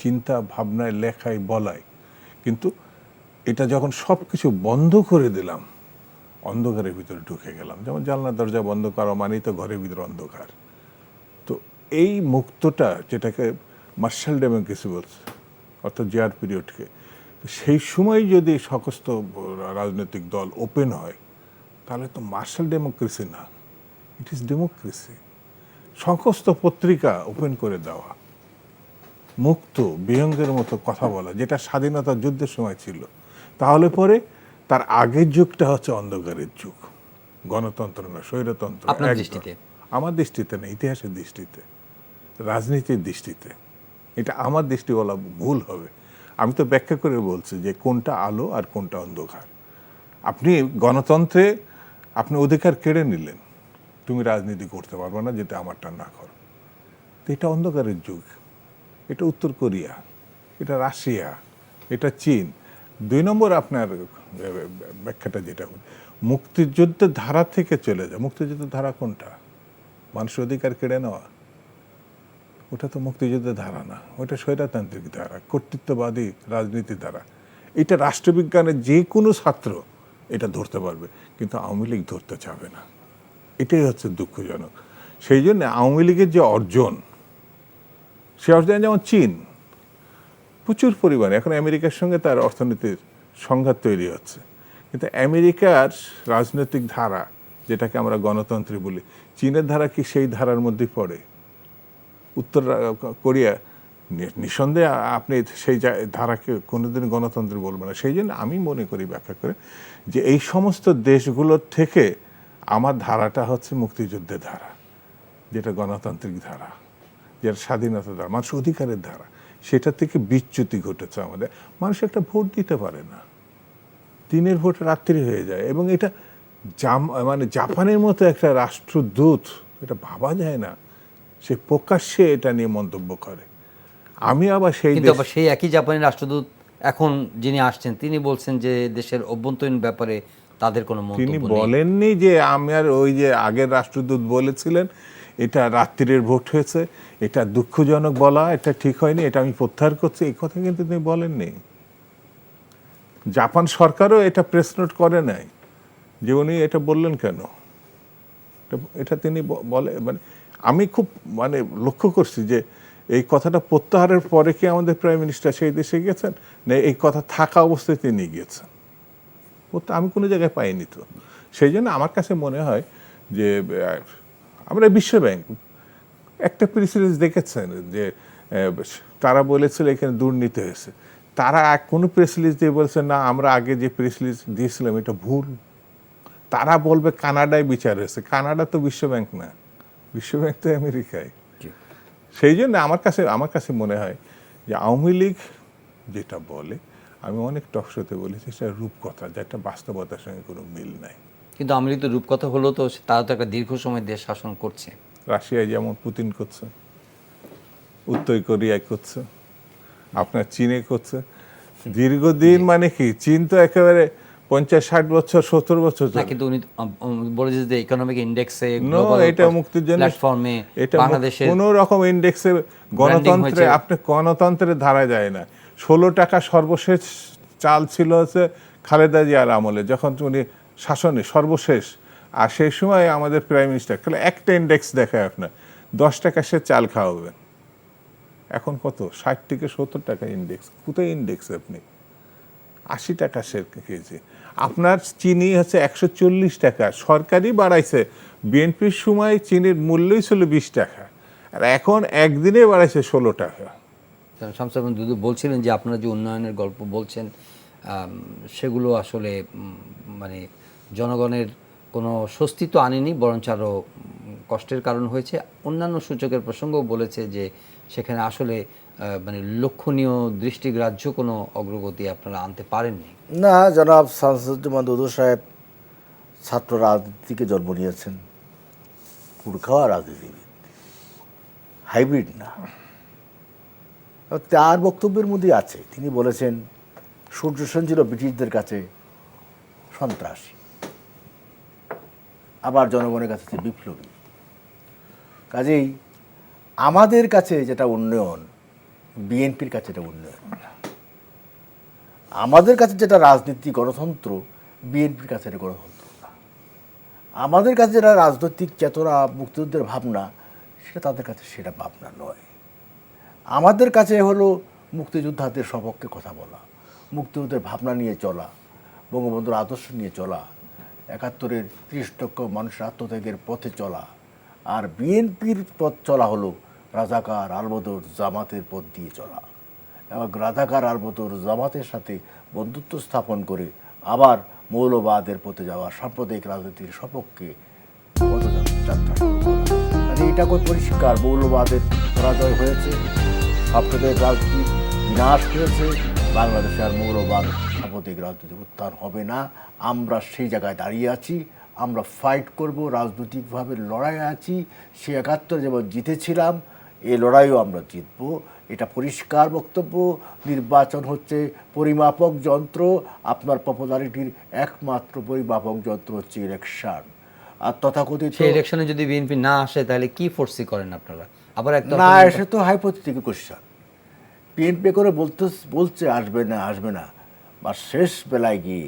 চিন্তা ভাবনায়, লেখায়, বলায়। কিন্তু এটা যখন সব কিছু বন্ধ করে দিলাম, অন্ধকারের ভিতরে ঢুকে গেলাম। যেমন জানলা দরজা বন্ধ করা মানেই তো ঘরের ভিতরে অন্ধকার। তো এই মুক্তটা, যেটাকে মার্শাল ডেমোক্রেসি বলছে, অর্থাৎ জিয়ার পিরিয়ডকে, সেই সময় যদি সমস্ত রাজনৈতিক দল ওপেন হয়, তাহলে তো মার্শাল ডেমোক্রেসি না, ইট ইজ ডেমোক্রেসি। সমস্ত পত্রিকা ওপেন করে দেওয়া, মুক্ত বিহঙ্গের মতো কথা বলা, যেটা স্বাধীনতা যুদ্ধের সময় ছিল। তাহলে পরে তার আগের যুগটা হচ্ছে অন্ধকারের যুগ, গণতন্ত্র না, স্বৈরতন্ত্র। আমার দৃষ্টিতে না, ইতিহাসের দৃষ্টিতে, রাজনীতির দৃষ্টিতে। এটা আমার দৃষ্টি বলা ভুল হবে। আমি তো ব্যাখ্যা করে বলছি যে কোনটা আলো আর কোনটা অন্ধকার। আপনি গণতন্ত্রে আপনি অধিকার কেড়ে নিলেন, তুমি রাজনীতি করতে পারবে না, যেটা আমারটা না করো। তো এটা অন্ধকারের যুগ। এটা উত্তর কোরিয়া, এটা রাশিয়া, এটা চীন। 2 নম্বর আপনার ব্যাখ্যাটা যেটা মুক্তিযুদ্ধের ধারা থেকে চলে যায়। মুক্তিযুদ্ধের ধারা কোনটা? মানুষের অধিকার কেড়ে নেওয়া। ওটা তো মুক্তিযুদ্ধের ধারা না, ওটা স্বৈরতান্ত্রিক ধারা, কর্তৃত্ববাদী রাজনীতির ধারা। এটা রাষ্ট্রবিজ্ঞানের যে কোনো ছাত্র এটা ধরতে পারবে, কিন্তু আওয়ামী লীগ ধরতে চাবে না। এটাই হচ্ছে দুঃখজনক। সেই জন্য আওয়ামী লীগের যে অর্জন, সে অর্জন, যেমন চীন প্রচুর পরিমাণে এখন আমেরিকার সঙ্গে তার অর্থনীতির সংঘাত তৈরি হচ্ছে, কিন্তু আমেরিকার রাজনৈতিক ধারা, যেটাকে আমরা গণতন্ত্রী বলি, চীনের ধারা কি সেই ধারার মধ্যে পড়ে? উত্তর কোরিয়া নিঃসন্দেহে আপনি সেই ধারাকে কোনোদিন গণতন্ত্র বলবে না। সেই জন্য আমি মনে করি, ব্যাখ্যা করে, যে এই সমস্ত দেশগুলোর থেকে আমার ধারাটা হচ্ছে মুক্তিযুদ্ধের ধারা, যেটা গণতান্ত্রিক ধারা, যেটা স্বাধীনতা ধারা, মানুষ অধিকারের ধারা। সেটা থেকে বিচ্যুতি ঘটেছে আমাদের। মানুষ একটা ভোট দিতে পারে না, দিনের ভোট রাত্রি হয়ে যায়, এবং এটা মানে জাপানের মতো একটা রাষ্ট্রদূত, এটা ভাবা যায় না, সে প্রকাশ্যে এটা নিয়ে মন্তব্য করে। আমি আবার সেই একই জাপানি রাষ্ট্রদূত এখন যিনি আসছেন, তিনি বলছেন যে দেশের অভ্যন্তরীণ ব্যাপারে তাদের কোনো তিনি মন্তব্য নেই? বলেননি যে আমার ওই যে আগের রাষ্ট্রদূত বলেছিলেন এটা রাত্রির ভোট হয়েছে, এটা দুঃখজনক বলা, এটা ঠিক হয়নি, এটা আমি প্রত্যাহার করছি, এই কথা কিন্তু তিনি বলেননি। জাপান সরকারও এটা প্রেস নোট করে নাই যে উনি এটা বললেন কেন। এটা তিনি বলে মানে আমি খুব মানে লক্ষ্য করছি যে এই কথাটা প্রত্যাহারের পরে কি আমাদের প্রাইম মিনিস্টার সেই দেশে গেছেন, না এই কথা থাকা অবস্থায় তিনি গিয়েছেন, আমি কোনো জায়গায় পাইনি। তো সেই জন্য আমার কাছে মনে হয় যে আমরা বিশ্বব্যাংক একটা প্রেস রিলিজ দেখেছেন যে তারা বলেছিল এখানে দুর্নীতি হয়েছে, তারা কোনো প্রেস রিলিজ দিয়ে বলছে না আমরা আগে যে প্রেস রিলিজ দিয়েছিলাম এটা ভুল। তারা বলবে কানাডায় বিচার হয়েছে, কানাডা তো বিশ্বব্যাংক না, বিশ্বব্যাংক তো আমেরিকায়। সেই জন্য আমার কাছে মনে হয় যে আওয়ামী লীগ যেটা বলে, আমি অনেক টকশোতে বলেছি, সেটা রূপকথা, যেটা বাস্তবতার সঙ্গে কোনো মিল নাই। কিন্তু আওয়ামী লীগ তো রূপকথা হলো, তো তারা তো একটা দীর্ঘ সময় দেশ শাসন করছে। রাশিয়ায় যেমন পুতিন করছে, উত্তর কোরিয়ায় করছে, আপনার চীনে করছে দীর্ঘদিন। মানে কি চীন তো একেবারে 50-60 বছর 70 বছর না, কিন্তু উনি বলেছে যে ইকোনমিক ইন্ডেক্সে এটা মুক্তির জন্য প্ল্যাটফর্মে এটা বাংলাদেশের কোনো রকম ইন্ডেক্সে গণতন্ত্রে আপনি গণতন্ত্রের ধারা যায় না। 16 টাকা সর্বশেষ চাল ছিল হচ্ছে খালেদা জিয়ার আমলে, যখন উনি শাসনে সর্বশেষ। আর সেই সময় আমাদের প্রাইম মিনিস্টার খালি একটা ইন্ডেক্স দেখায় আপনার 10 টাকা সে চাল খাওয়াবেন। এখন কত 60 থেকে 70 টাকা ইন্ডেক্স। কোথায় ইন্ডেক্স আপনি 80 টাকা সে কেজি। আপনার চিনি হচ্ছে 140 টাকা, সরকারই বাড়াইছে। বিএনপির সময় চিনির মূল্যই ছিল 20 টাকা, আর এখন একদিনে বাড়াইছে 16 টাকা। শামসুর রহমান দুদু বলছিলেন যে আপনারা যে উন্নয়নের গল্প বলছেন সেগুলো আসলে মানে জনগণের কোনো স্বস্তি তো আনেনি, বরঞ্চ আরও কষ্টের কারণ হয়েছে। অন্যান্য সূচকের প্রসঙ্গও বলেছে যে সেখানে আসলে মানে লক্ষণীয় দৃষ্টিগ্রাহ্য কোনো অগ্রগতি আপনারা আনতে পারেননি। না, জনাব শামসুজ্জামান দুদু সাহেব ছাত্র রাজনীতিকে জন্ম নিয়েছেন, পুরখাওয়া রাজনীতিবিদ, হাইব্রিড না। তার বক্তব্যের মধ্যে আছে, তিনি বলেছেন সূর্য সেন ছিল ব্রিটিশদের কাছে সন্ত্রাসী, আবার জনগণের কাছে বিপ্লবী। কাজেই আমাদের কাছে যেটা উন্নয়ন, বিএনপির কাছে এটা উন্নয়ন না। আমাদের কাছে যেটা রাজনীতি গণতন্ত্র, বিএনপির কাছে এটা গণতন্ত্র না। আমাদের কাছে যেটা রাজনৈতিক চেতনা, মুক্তিযুদ্ধের ভাবনা, সেটা তাদের কাছে সেটা ভাবনা নয়। আমাদের কাছে হলো মুক্তিযোদ্ধাদের সপক্ষে কথা বলা, মুক্তিযুদ্ধের ভাবনা নিয়ে চলা, বঙ্গবন্ধুর আদর্শ নিয়ে চলা, 71-এর 30 লক্ষ মানুষের আত্মত্যাগের পথে চলা। আর বিএনপির পথ চলা হলো রাজাকার আলবদর জামাতের পথ দিয়ে চলা, এবং রাজাকার আলবদর জামাতের সাথে বন্ধুত্ব স্থাপন করে আবার মৌলবাদের পথে যাওয়া, সাম্প্রদায়িক রাজনীতির সপক্ষে পদযাত্রা শুরু করা। মানে এটা কোন পরিষ্কার মৌলবাদের পরাজয় হয়েছে, সাম্প্রদায়িক রাজনীতি বিনাশ হয়েছে, বাংলাদেশে আর মৌলবাদ সাম্প্রদায়িক রাজনীতি উত্থান হবে না। আমরা সেই জায়গায় দাঁড়িয়ে আছি, আমরা ফাইট করব, রাজনৈতিকভাবে লড়াই আছি। সে 71 যেমন জিতেছিলাম, এই লড়াইও আমরা জিতব, এটা পরিষ্কার বক্তব্য। নির্বাচন হচ্ছে পরিমাপক যন্ত্র, আপনার পপুলারিটির একমাত্র পরিমাপক যন্ত্র হচ্ছে ইলেকশন। আর তথাকথিত সেই ইলেকশনে যদি বিএনপি না আসে তাহলে কি ফোর্সি করেন আপনারা? আবার একটা না এসে তো হাইপোথেটিক্যাল কোশ্চেন। বিএনপি করে বলছে আসবে না, বা শেষ বেলায় গিয়ে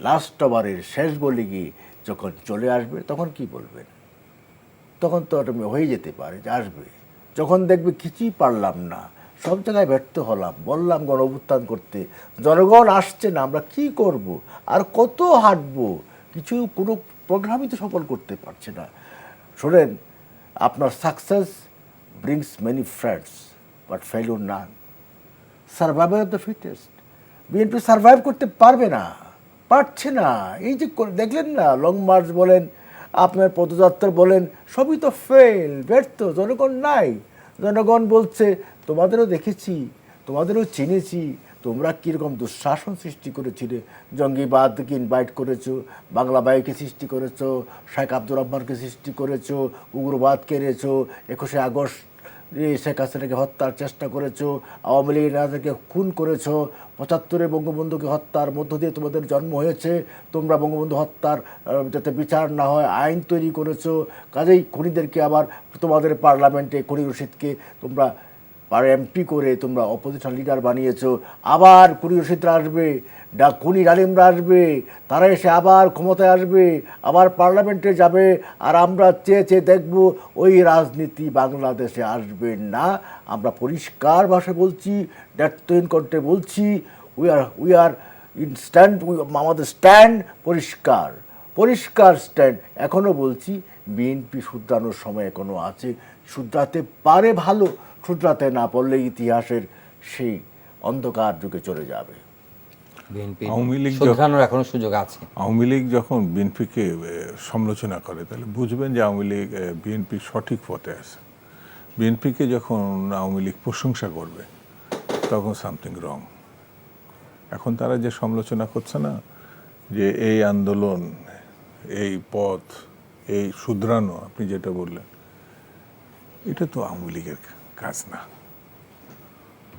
লাস্ট ওভারের শেষ বলে গিয়ে যখন চলে আসবে তখন কি বলবেন? তখন তো হয়ে যেতে পারে যে আসবে। যখন দেখবে কিছুই পারলাম না, সব জায়গায় ব্যর্থ হলাম, বললাম গণ অভ্যুত্থান করতে, জনগণ আসছে না, আমরা কি করব, আর কত হাঁটবো, কোনো প্রোগ্রামই তো সফল করতে পারছে না। শোনেন, আপনার success brings many friends but failure none. Survival of the fittest. BNP survive করতে পারবে না, পারছে না। এই যে দেখলেন না, লং মার্চ বলেন, আপনার পদযাত্রা বলেন, সবই তো ফেল, ব্যর্থ। জনগণ নাই। জনগণ বলছে তোমাদেরও দেখেছি, তোমাদেরও চিনেছি, তোমরা কীরকম দুঃশাসন সৃষ্টি করেছিলে, জঙ্গিবাদকে ইনভাইট করেছো, বাংলা বাইকে সৃষ্টি করেছো, শেখ আব্দুর রহমানকে সৃষ্টি করেছো, উগ্রবাদকে এনেছো, 21শে আগস্ট শেখ হাসিনাকে হত্যার চেষ্টা করেছো, আওয়ামী লীগের নেতাদেরকে খুন করেছো, ৭৫ বঙ্গবন্ধুকে হত্যার মধ্য দিয়ে তোমাদের জন্ম হয়েছে, তোমরা বঙ্গবন্ধু হত্যার যাতে বিচার না হয় আইন তৈরি করেছো। কাজেই খুনিদেরকে আবার তোমাদের পার্লামেন্টে খুনি রশিদকে তোমরা এমপি করে তোমরা অপোজিশন লিডার বানিয়েছো। আবার খুনি রশিদরা আসবে, খুনি ডালিমরা আসবে, তারা এসে আবার ক্ষমতায় আসবে, আবার পার্লামেন্টে যাবে, আর আমরা চেয়ে চেয়ে দেখব ওই রাজনীতি বাংলাদেশে আসবে না। আমরা পরিষ্কার ভাষায় বলছি, দায়িত্বহীন কণ্ঠে বলছি, উই আর ইন স্ট্যান্ড, আমাদের স্ট্যান্ড পরিষ্কার, পরিষ্কার স্ট্যান্ড। এখনও বলছি বিএনপি শুধরানোর সময় এখনও আছে, শুধরাতে পারে ভালো, শুধরাতে না পারলে ইতিহাসের সেই অন্ধকার যুগে চলে যাবে। বিএনপি আওয়ামী লীগ শুধরানোর এখনো সুযোগ আছে। আওয়ামী লীগ যখন বিএনপিকে সমালোচনা করে তাহলে বুঝবেন যে আওয়ামী লীগ বিএনপি সঠিক পথে আছে। বিএনপিকে যখন আওয়ামী লীগ প্রশংসা করবে তখন সামথিং রং। এখন তারা যে সমালোচনা করছে না, যে এই আন্দোলন, এই পথ, এই শুধরানো, আপনি যেটা বললেন, এটা তো আওয়ামী লীগের কাজ না।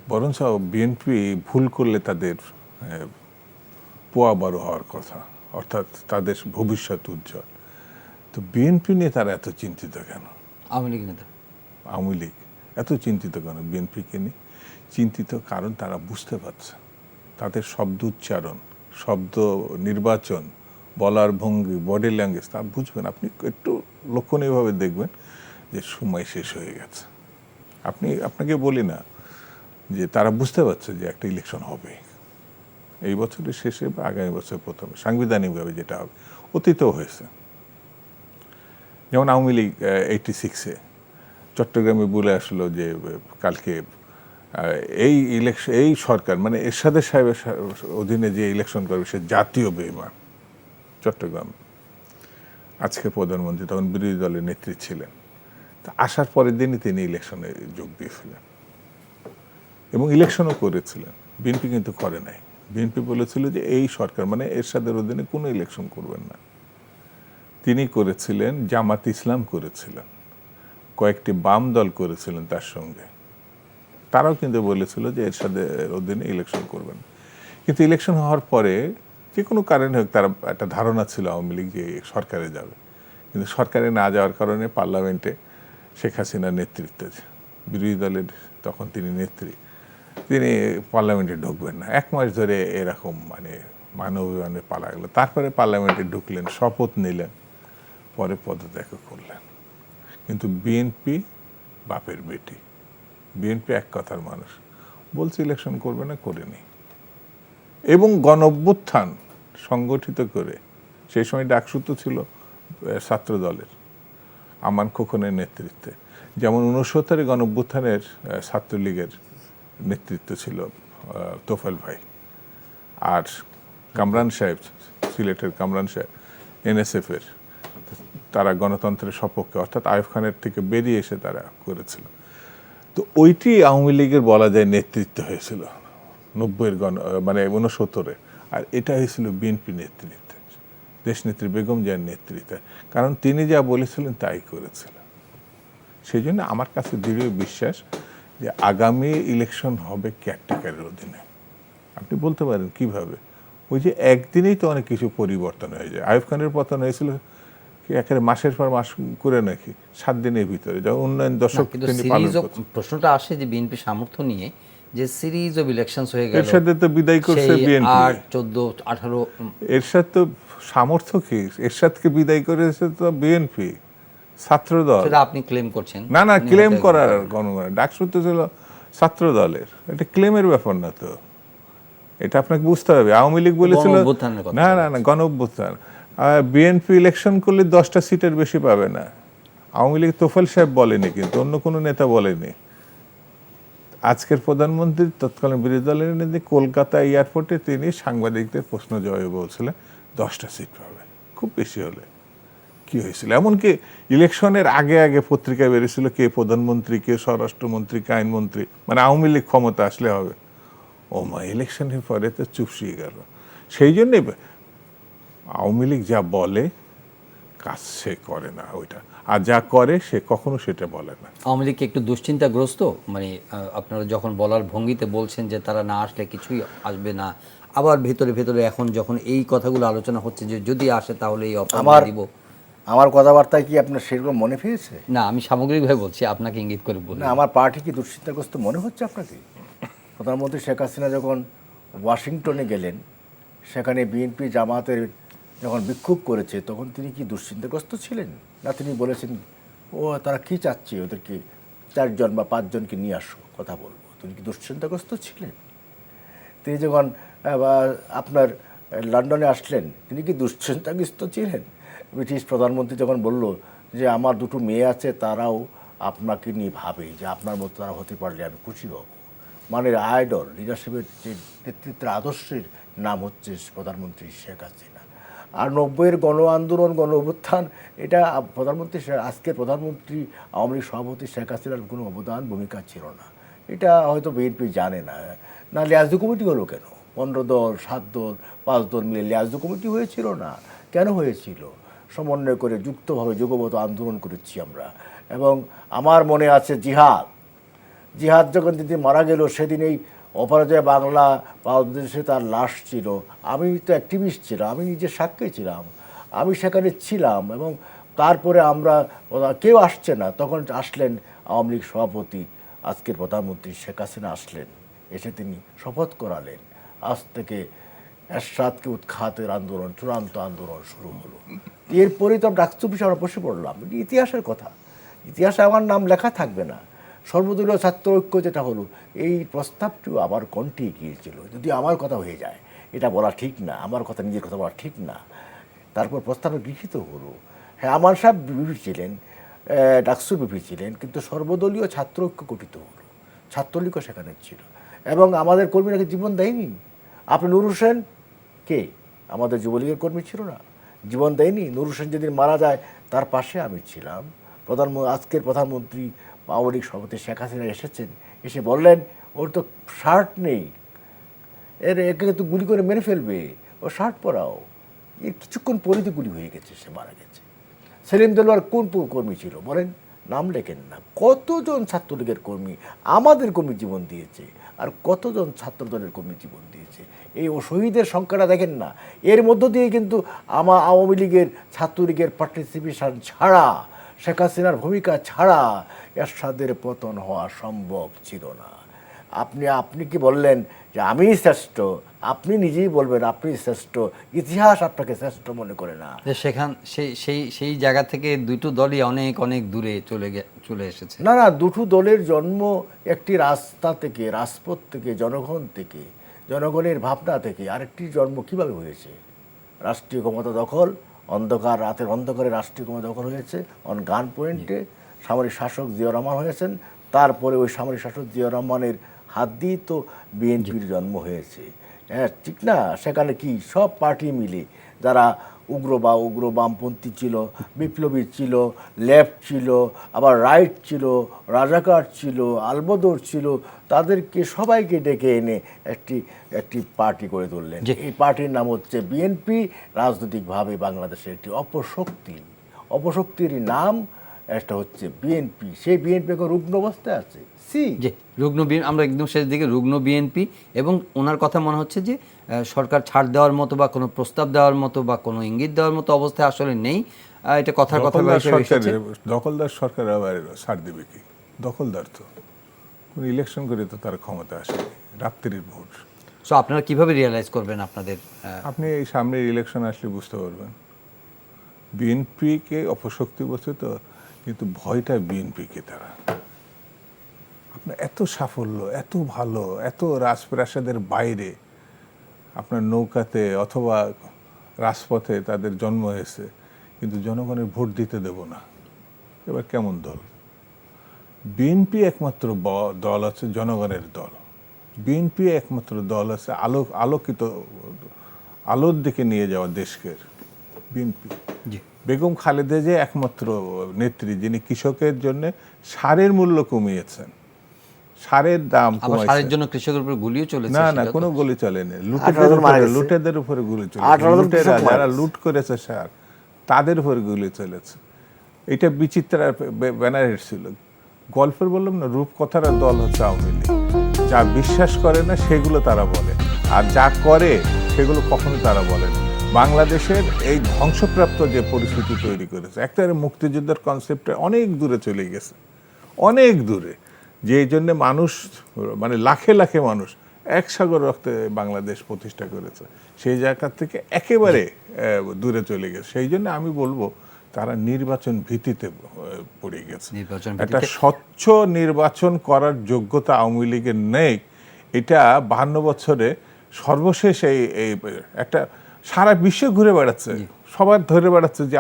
বরঞ্চ বিএনপি ভুল করলে তাদের পোয়া বড় হওয়ার কথা, অর্থাৎ তাদের ভবিষ্যৎ উজ্জ্বল। তো বিএনপি নিয়ে তারা এত চিন্তিত কেন? আওয়ামী লীগ নেতা আওয়ামী লীগ এত চিন্তিত কেন বিএনপিকে নিয়ে? চিন্তিত কারণ তারা বুঝতে পারছে তাদের শব্দ উচ্চারণ, শব্দ নির্বাচন, বলার ভঙ্গি, বডি ল্যাঙ্গুয়েজ, তা বুঝবেন। আপনি একটু লক্ষণীয়ভাবে দেখবেন যে সময় শেষ হয়ে গেছে। আপনাকে বলি না যে তারা বুঝতে পারছে যে একটা ইলেকশন হবে এই বছরের শেষে বা আগামী বছর প্রথমে, সাংবিধানিকভাবে যেটা হবে। অতীতও হয়েছে, যেমন আওয়ামী লীগ 86-এ চট্টগ্রামে বলে আসলো যে কালকে এই সরকার, মানে এরশাদের সাহেবের অধীনে যে ইলেকশন করবে সে জাতীয় বেঈমান। চট্টগ্রাম, আজকে প্রধানমন্ত্রী, তখন বিরোধী দলের নেত্রী ছিলেন। তা আসার পরের দিনই তিনি ইলেকশনে যোগ দিয়েছিলেন এবং ইলেকশনও করেছিলেন। বিএনপি কিন্তু করে নাই। বিএনপি বলেছিল যে এই সরকার, মানে এরশাদের অধীনে কোনো ইলেকশন করবেন না। তিনি করেছিলেন, জামাত ইসলাম করেছিলেন, কয়েকটি বাম দল করেছিলেন তার সঙ্গে। তারাও কিন্তু বলেছিল যে এরশাদের অধীনে ইলেকশন করবেন। কিন্তু ইলেকশন হওয়ার পরে যে কোনো কারণে হোক, তারা একটা ধারণা ছিল আওয়ামী লীগ যে সরকারে যাবে, কিন্তু সরকারে না যাওয়ার কারণে পার্লামেন্টে শেখ হাসিনার নেতৃত্বে, বিরোধী দলের তখন তিনি নেত্রী, তিনি পার্লামেন্টে ঢুকবেন না। 1 মাস ধরে এরকম মানে মানবাভিমানে পালা গেল। তারপরে পার্লামেন্টে ঢুকলেন, শপথ নিলেন, পরে পদত্যাগ করলেন। কিন্তু বিএনপি বাপের বেটি, বিএনপি এক কথার মানুষ, বলছে ইলেকশন করবে না, করেনি। এবং গণঅভ্যুত্থান সংগঠিত করে, সেই সময় ডাকসু ছিল ছাত্র দলের আমান খোকনের নেতৃত্বে, যেমন 69-এর গণঅভ্যুত্থানের ছাত্রলীগের নেতৃত্ব ছিল তোফায়েল ভাই, আর কামরান সাহেব, সিলেটের কামরান সাহেব এনএসএফের, তারা গণতন্ত্রের সপক্ষে, অর্থাৎ আইয়ুব খানের থেকে বেরিয়ে এসে তারা করেছিল। তো ওইটি আওয়ামী লীগের বলা যায় নেতৃত্ব হয়েছিল 90-এর মানে 69-এ, আর এটা হয়েছিল বিএনপি নেতৃত্বে, দেশনেত্রী বেগম জিয়ার নেতৃত্বে। কারণ তিনি যা বলেছিলেন তাই করেছিলেন। সেই জন্য আমার কাছে দৃঢ় বিশ্বাস যে আগামী ইলেকশন হবে কেয়ারটেকারের অধীনে। আপনি বলতে পারেন কিভাবে? ওই যে একদিনেই তো অনেক কিছু পরিবর্তন হয়ে যায়। আইয়ুব খানের পতন হয়েছিল কি একেবারে মাসের পর মাস করে, নাকি 7 দিনের ভিতরে, যা উন্নয়ন দশক তিনি পালন করছেন। প্রশ্নটা আসে যে বিএনপি সামর্থ্য নিয়ে যে সিরিজ অফ ইলেকশনস হয়ে গেল, এরশাদ তো বিদায় করছে বিএনপি, 8, 14, 18, এরশাদ তো সামর্থ্য কি? এরশাদকে বিদায় করেছে তো বিএনপি, ছাত্র দল। সেটা আপনি ক্লেম করছেন। না, ক্লেম করার গণগণ ডাকসু তো ছিল ছাত্র দলের, এটা ক্লেমের ব্যাপার না তো, এটা আপনাকে বুঝতে হবে। আওয়ামী লীগ বলেছিল না গণঅভ্যুত্থান, বিএনপি ইলেকশন করলে 10টা সিটের বেশি পাবে না। আওয়ামী লীগ তোফায়েল সাহেব বলেনি, কিন্তু অন্য কোনো নেতা বলেনি। আজকের প্রধানমন্ত্রী তৎকালীন বিরোধী দলের নেতা কলকাতা এয়ারপোর্টে তিনি সাংবাদিকদের প্রশ্ন জবাবে বলছিলেন 10টা সিট পাবে, খুব বেশি হলে। কি হয়েছিল? এমনকি ইলেকশনের আগে পত্রিকায় বেরিয়েছিল কে প্রধানমন্ত্রী, কে স্বরাষ্ট্রমন্ত্রী, কে আইনমন্ত্রী, মানে আওয়ামী লীগ ক্ষমতা আসলে হবে। ও মা, ইলেকশনের পরে তো চুপসিয়ে গেল। সেই জন্যে আওয়ামী লীগ যা বলে কাজ সে করে না ওইটা, আর যা করে সে কখনো সেটা বলে না। আওয়ামী লীগ কি একটু দুশ্চিন্তাগ্রস্ত? মানে আপনারা যখন বলার ভঙ্গিতে বলছেন যে তারা না আসলে কিছুই আসবে না, আবার ভেতরে ভেতরে এখন যখন এই কথাগুলো আলোচনা হচ্ছে যে যদি আসে তাহলে এই অপরাধ দিব। আমার কথাবার্তায় কি আপনার সেরকম মনে পেয়েছে? না, আমি সামগ্রিকভাবে বলছি, আপনাকে ইঙ্গিত করে বলি। না, আমার পার্টি কি দুশ্চিন্তাগ্রস্ত মনে হচ্ছে আপনাকে? প্রধানমন্ত্রী শেখ হাসিনা যখন ওয়াশিংটনে গেলেন, সেখানে বিএনপি জামাতের যখন বিক্ষোভ করেছে, তখন তিনি কি দুশ্চিন্তাগ্রস্ত ছিলেন? না তিনি বলেছেন ও তারা কি চাচ্ছে, ওদেরকে 4 জন বা 5 জনকে নিয়ে আসো, কথা বলবো? তিনি কি দুশ্চিন্তাগ্রস্ত ছিলেন? তিনি যখন আপনার লন্ডনে আসলেন, তিনি কি দুশ্চিন্তাগ্রস্ত ছিলেন? ব্রিটিশ প্রধানমন্ত্রী যখন বলল যে আমার 2টো মেয়ে আছে, তারাও আপনাকে নিয়ে ভাবে যে আপনার মতো তারা হতে পারলে আমি খুশি হব। মানে আইডল লিডারশিপের যে নেতৃত্বের আদর্শের নাম হচ্ছে প্রধানমন্ত্রী শেখ হাসিনা। আর 90-এর গণ আন্দোলন, গণ অভ্যুত্থান, এটা প্রধানমন্ত্রী আজকের প্রধানমন্ত্রী আওয়ামী লীগ সভাপতি শেখ হাসিনার কোনো অবদান ভূমিকা ছিল না। এটা হয়তো বিএনপি জানে না। না, লিয়াজু কমিটি হলো কেন? 15 দল, 7 দল, 5 দল মিলে লিয়াজু কমিটি হয়েছিল না? কেন হয়েছিল? সমন্বয় করে যুক্তভাবে যুগপৎ আন্দোলন করেছি আমরা। এবং আমার মনে আছে জিহাদ যখন তিনি মারা গেল, সেদিন এই অপরাজয় বাংলা বাংলাদেশে তার লাশ ছিল। আমি তো অ্যাক্টিভিস্ট ছিলাম, আমি নিজে সাক্ষী ছিলাম, আমি সেখানে ছিলাম। এবং তারপরে আমরা কেউ আসছে না, তখন আসলেন আওয়ামী লীগ সভাপতি আজকের প্রধানমন্ত্রী শেখ হাসিনা আসলেন, এসে তিনি শপথ করালেন। আজ থেকে এরশাদকে উৎখাতের আন্দোলন, চূড়ান্ত আন্দোলন শুরু হলো। এরপরেই তো ডাকসু বিষয়ে আমরা বসে পড়লাম। এটি ইতিহাসের কথা, ইতিহাসে আমার নাম লেখা থাকবে না। সর্বদলীয় ছাত্র ঐক্য যেটা হলো, এই প্রস্তাবটিও আবার কণ্ঠে গিয়েছিল, যদি আমার কথা হয়ে যায়, এটা বলা ঠিক না, আমার কথা নিজের কথা বলা ঠিক না। তারপর প্রস্তাবে গৃহীত হলো। হ্যাঁ, আমার সাহেব বিপি ছিলেন, ডাকসু বিপি ছিলেন, কিন্তু সর্বদলীয় ছাত্র ঐক্য গঠিত হলো, ছাত্রলীগও সেখানে ছিল। এবং আমাদের কর্মীরা কি জীবন দেয়নি? আপনি নূর হোসেন কে? আমাদের যুবলীগের কর্মী ছিল না? জীবন দেয়নি? নূর হোসেন যেদিন মারা যায়, তার পাশে আমি ছিলাম। আজকের প্রধানমন্ত্রী আওয়ামী লীগ সভাপতি শেখ হাসিনা এসেছেন, এসে বললেন ওর তো শার্ট নেই, একে তো গুলি করে মেরে ফেলবে, ও শার্ট পরাও। এর কিছুক্ষণ পরিধি গুলি হয়ে গেছে, সে মারা গেছে। সেলিম দেলোয়ার কোন কর্মী ছিল বলেন? নাম লেখেন না। কতজন ছাত্রলীগের কর্মী, আমাদের কর্মী জীবন দিয়েছে, আর কতজন ছাত্রদলের কর্মী জীবন দিয়েছে। এই শহীদের সংখ্যাটা দেখেন না। এর মধ্য দিয়ে কিন্তু আওয়ামী লীগের, ছাত্রলীগের পার্টিসিপেশন ছাড়া, শেখ হাসিনার ভূমিকা ছাড়া এরশাদের পতন হওয়া সম্ভব ছিল না। আপনি কি বললেন যে আমি শ্রেষ্ঠ? আপনি নিজেই বলবেন আপনি শ্রেষ্ঠ, ইতিহাস আপনাকে শ্রেষ্ঠ মনে করে না। সেই জায়গা থেকে দুটো দলই অনেক অনেক দূরে চলে এসেছে। না, দুটো দলের জন্ম একটি রাস্তা থেকে, রাজপথ থেকে, জনগণ থেকে, জনগণের ভাবনা থেকে। আরেকটি জন্ম কিভাবে হয়েছে? রাষ্ট্রীয় ক্ষমতা দখল, রাতের অন্ধকারে রাষ্ট্রীয় ক্ষমতা দখল হয়েছে অন গান পয়েন্টে। সামরিক শাসক জিয়াউর রহমান হয়েছেন, তারপরে ওই সামরিক শাসক জিয়াউর রহমানের হাত দিয়েই তো বিএনপির জন্ম হয়েছে। হ্যাঁ, ঠিক না? সেখানে কি সব পার্টি মিলে, যারা উগ্র বামপন্থী ছিল, বিপ্লবী ছিল, লেফট ছিল, আবার রাইট ছিল, রাজাকার ছিল, আলবদর ছিল, তাদেরকে সবাইকে ডেকে এনে একটি পার্টি করে তুললেন। এই পার্টির নাম হচ্ছে বিএনপি। রাজনৈতিকভাবে বাংলাদেশের একটি অপশক্তির নাম একটা হচ্ছে বিএনপি। সেই বিএনপি এখন রুগ্ন অবস্থায় আছে। যে রুগ্ন বিএনপি, আমরা একদম শেষ দিকে রুগ্ন বিএনপি। এবং ওনার কথা মনে হচ্ছে যে সরকার ছাড় দেওয়ার মতো বা কোনো প্রস্তাব দেওয়ার মতো বা কোনো ইঙ্গিত দেওয়ার মতো অবস্থায় আসলে নেই। এটা কথার কথা। দখলদার সরকার আবার ছাড় দেবে কি? দখলদার তো কোন ইলেকশন করে তো তার ক্ষমতা আসে, রাত্রির ভোট। সো আপনারা কিভাবে রিয়েলাইজ করবেন আপনাদের? আপনি এই সামনের ইলেকশন আসলে বুঝতে পারবেন। বিএনপিকে অপশক্তি বলছে তো, কিন্তু ভয়টা বিএনপিকে তারা। আপনার এত সাফল্য, এত ভালো, এত রাজপ্রাসাদের বাইরে আপনার নৌকাতে অথবা রাজপথে তাদের জন্ম হয়েছে, কিন্তু জনগণের ভোট দিতে দেব না। এবার কেমন দল? বিএনপি একমাত্র দল আছে জনগণের দল। বিএনপি একমাত্র দল আছে আলোকিত, আলোর দিকে নিয়ে যাওয়া দেশকে। বিএনপি বেগম খালেদা যে একমাত্র নেত্রী যিনি কৃষকের জন্য সারের মূল্য কমিয়েছেন, সারের দাম কমাইছেন। সারের জন্য কৃষকের উপর গুলিও চলেছে। না, কোনো গুলি চলেনি। লুটেদের উপরে গুলি চলেছে। যারা লুট করেছে সার, তাদের উপর গুলি চলেছে। এটা বিচিত্রা ব্যানার ছিল। গল্পের বললাম না, রূপকথার দল হচ্ছে আওয়ামী লীগ। যা বিশ্বাস করে না সেগুলো তারা বলে, আর যা করে সেগুলো কখনো তারা বলে না। বাংলাদেশের এই ধ্বংসপ্রাপ্ত যে পরিস্থিতি তৈরি করেছে, একটা মুক্তিযুদ্ধের কনসেপ্টে অনেক দূরে চলে গেছে, অনেক দূরে, যে জন্য মানুষ মানে লাখে লাখে মানুষ এক সাগর রক্তে বাংলাদেশ প্রতিষ্ঠা করেছে, সেই জায়গা থেকে একেবারে দূরে চলে গেছে। সেই জন্য আমি বলবো তারা নির্বাচন ভীতিতে পড়ে গেছে। একটা স্বচ্ছ নির্বাচন করার যোগ্যতা আওয়ামী লীগের নেই। এটা 52 বছরে সর্বশেষ এই একটা সারা বিশ্ব ঘুরে বেড়াচ্ছে, সবার ধরে বেড়াচ্ছে যে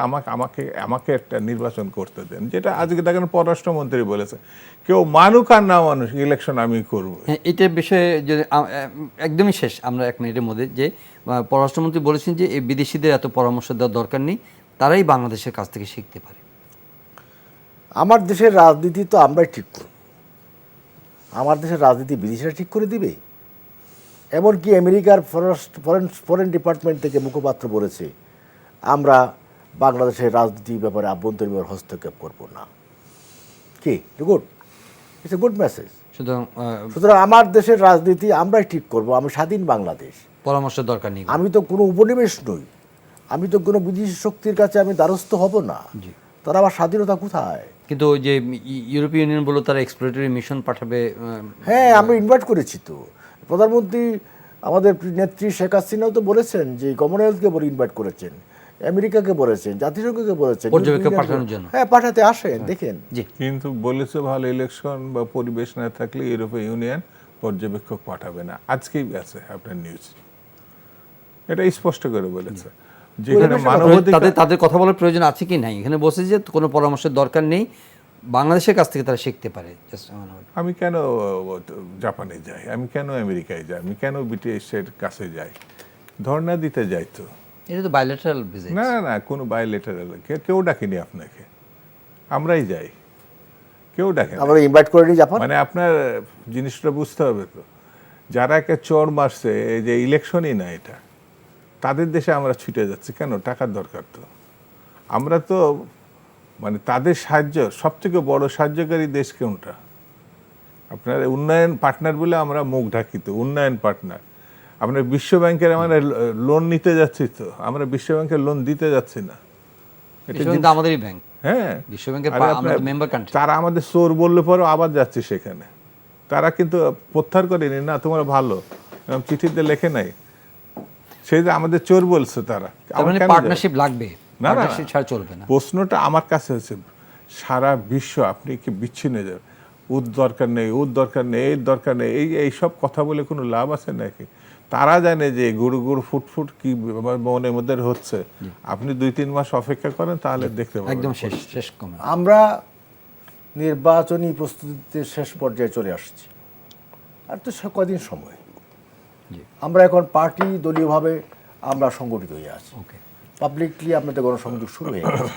আমাকে একটা নির্বাচন করতে দেন, যেটা আজকে দেখেন পররাষ্ট্রমন্ত্রী বলেছে কেউ মানুক আর না মানুষ ইলেকশন আমি করব। এটার বিষয়ে যদি একদমই শেষ আমরা 1 মিনিটের মধ্যে, যে পররাষ্ট্রমন্ত্রী বলেছেন যে এই বিদেশিদের এত পরামর্শ দেওয়ার দরকার নেই, তারাই বাংলাদেশের কাছ থেকে শিখতে পারে। আমার দেশের রাজনীতি তো আমরাই ঠিক করব। আমার দেশের রাজনীতি বিদেশিরা ঠিক করে দিবে? এমনকি আমেরিকার ফরেন ডিপার্টমেন্ট থেকে মুখপাত্র বলেছে আমরা বাংলাদেশের রাজনীতির ব্যাপারে আভ্যন্তরীণ ব্যাপারে হস্তক্ষেপ করব না। কি good, it's a good message. সুতরাং আমার দেশের রাজনীতি আমরাই ঠিক করব, আমি স্বাধীন বাংলাদেশ, পরামর্শের দরকার নেই। আমি তো কোনো উপনিবেশ নই, আমি তো কোনো বিদেশি শক্তির কাছে আমি দ্বারস্থ হব না। তারা আমার স্বাধীনতা কোথায়? কিন্তু ওই যে ইউরোপীয় ইউনিয়ন বলল তারা এক্সপ্লোরেটরি মিশন পাঠাবে। হ্যাঁ, আমরা ইনভাইট করেছি তো। প্রধানমন্ত্রী আমাদের নেত্রী শেখ হাসিনাও তো বলেছেন যে কমনওয়েলথকে বলে ইনভাইট করেছেন, আমেরিকাকে বলেছেন, জাতিসংঘকে বলেছেন পর্যবেক্ষক পাঠানোর জন্য। হ্যাঁ, পাঠাতে আসেন, দেখেন। কিন্তু বলেছে ভালো ইলেকশন বা পরিবেশ না থাকলে ইউরোপীয় ইউনিয়ন পর্যবেক্ষক পাঠাবে না। আজকেই আছে আপনার নিউজ, এটা স্পষ্ট করে বলেছে। যেখানে তাদের কথা বলার প্রয়োজন আছে কি নাই, এখানে বলছে যে কোনো পরামর্শের দরকার নেই, বাংলাদেশের কাছ থেকে তারা শিখতে পারে। আমি কেন জাপানে যাই, আমি কেন আমেরিকায় যাই, আমি কেন ব্রিটিশের কাছে যাই? ধর্ণা দিতে যাই তো। এটা তো বাইলেটারাল ভিজিট। না না, কোনো বাইলেটারাল কেউ ডাকেনি আপনাকে, আমরাই যাই, কেউ ডাকেনি। আমরা ইনভাইট করিনি জাপান। মানে আপনার জিনিসটা বুঝতে হবে তো, যারা একে চোর মারছে, এই যে ইলেকশনই না এটা, তাদের দেশে আমরা ছুটে যাচ্ছি কেন? টাকার দরকার তো। আমরা তো মানে তাদের সাহায্য, সবথেকে বড় সাহায্যকারী দেশ কোনটা? আপনার উন্নয়ন পার্টনার বলে আমরা মুখ ঢাকি তো, উন্নয়ন পার্টনার। আপনার বিশ্ব ব্যাংকের আমরা লোন নিতে যাচ্ছি তো, আমরা বিশ্ব ব্যাংকের লোন দিতে যাচ্ছি না। এটা কিন্তু আমাদেরই ব্যাংক। হ্যাঁ, বিশ্ব ব্যাংকের মেম্বার কান্ট্রি। তারা আমাদের চোর বললে পরেও আবার যাচ্ছে সেখানে। তারা কিন্তু প্রত্যাহার করেনি, না তোমরা ভালো, চিঠিতে লেখে নাই, সেই যে আমাদের চোর বলছে তারা। পার্টনারশিপ লাগবে, না না, ছাড়া চলবে না। প্রশ্নটা আমার কাছে হচ্ছে সারা বিশ্ব আপনি কি বিচ্ছিন্ন যাবে, ওর দরকার নেই, ওর দরকার নেই, এর দরকার নেই, এই সব কথা বলে কোনো লাভ আছে নাকি? তারা জানে যে গুড় গুড় ফুটফুট কি মনের মধ্যে হচ্ছে। আপনি 2-3 মাস অপেক্ষা করেন, তাহলে দেখতে পাবেন। একদম শেষ কমে। আমরা নির্বাচনী প্রস্তুতিতে শেষ পর্যায়ে চলে আসছি, আর তো কদিন সময়। আমরা এখন পার্টি দলীয়ভাবে আমরা সংগঠিত হয়ে আছি, পাবলিকলি আপনাদের গণসংযোগ শুরু হয়ে গেছে।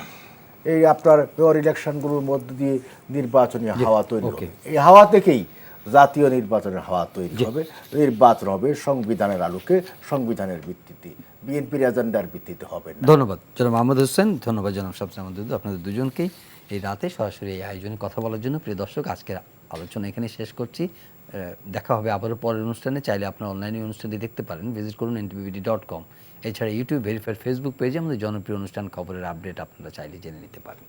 এই আপনার মেয়র ইলেকশনগুলোর মধ্য দিয়ে নির্বাচনী হাওয়া তৈরি হবে। এই হাওয়া থেকেই জাতীয় নির্বাচনের হাওয়া তৈরি হবে। নির্বাচন হবে সংবিধানের আলোকে, সংবিধানের ভিত্তিতে, বিএনপির এজেন্ডার ভিত্তিতে হবে না। ধন্যবাদ জনাব মাহমুদ হোসেন, ধন্যবাদ জনাব শামসুল আহমদ দুদু, আপনাদের দুজনকেই এই রাতে সরাসরি এই আয়োজনে কথা বলার জন্য। প্রিয় দর্শক, আজকের আলোচনা এখানে শেষ করছি। দেখা হবে আবারও পরের অনুষ্ঠানে। চাইলে আপনার অনলাইনে অনুষ্ঠানটি দেখতে পারেন, ভিজিট করুন ntvbd.com। এছাড়া ইউটিউব ভেরিফাইড ফেসবুক পেজে আমাদের জনপ্রিয় অনুষ্ঠান খবরের আপডেট আপনারা চাইলে জেনে নিতে পারেন।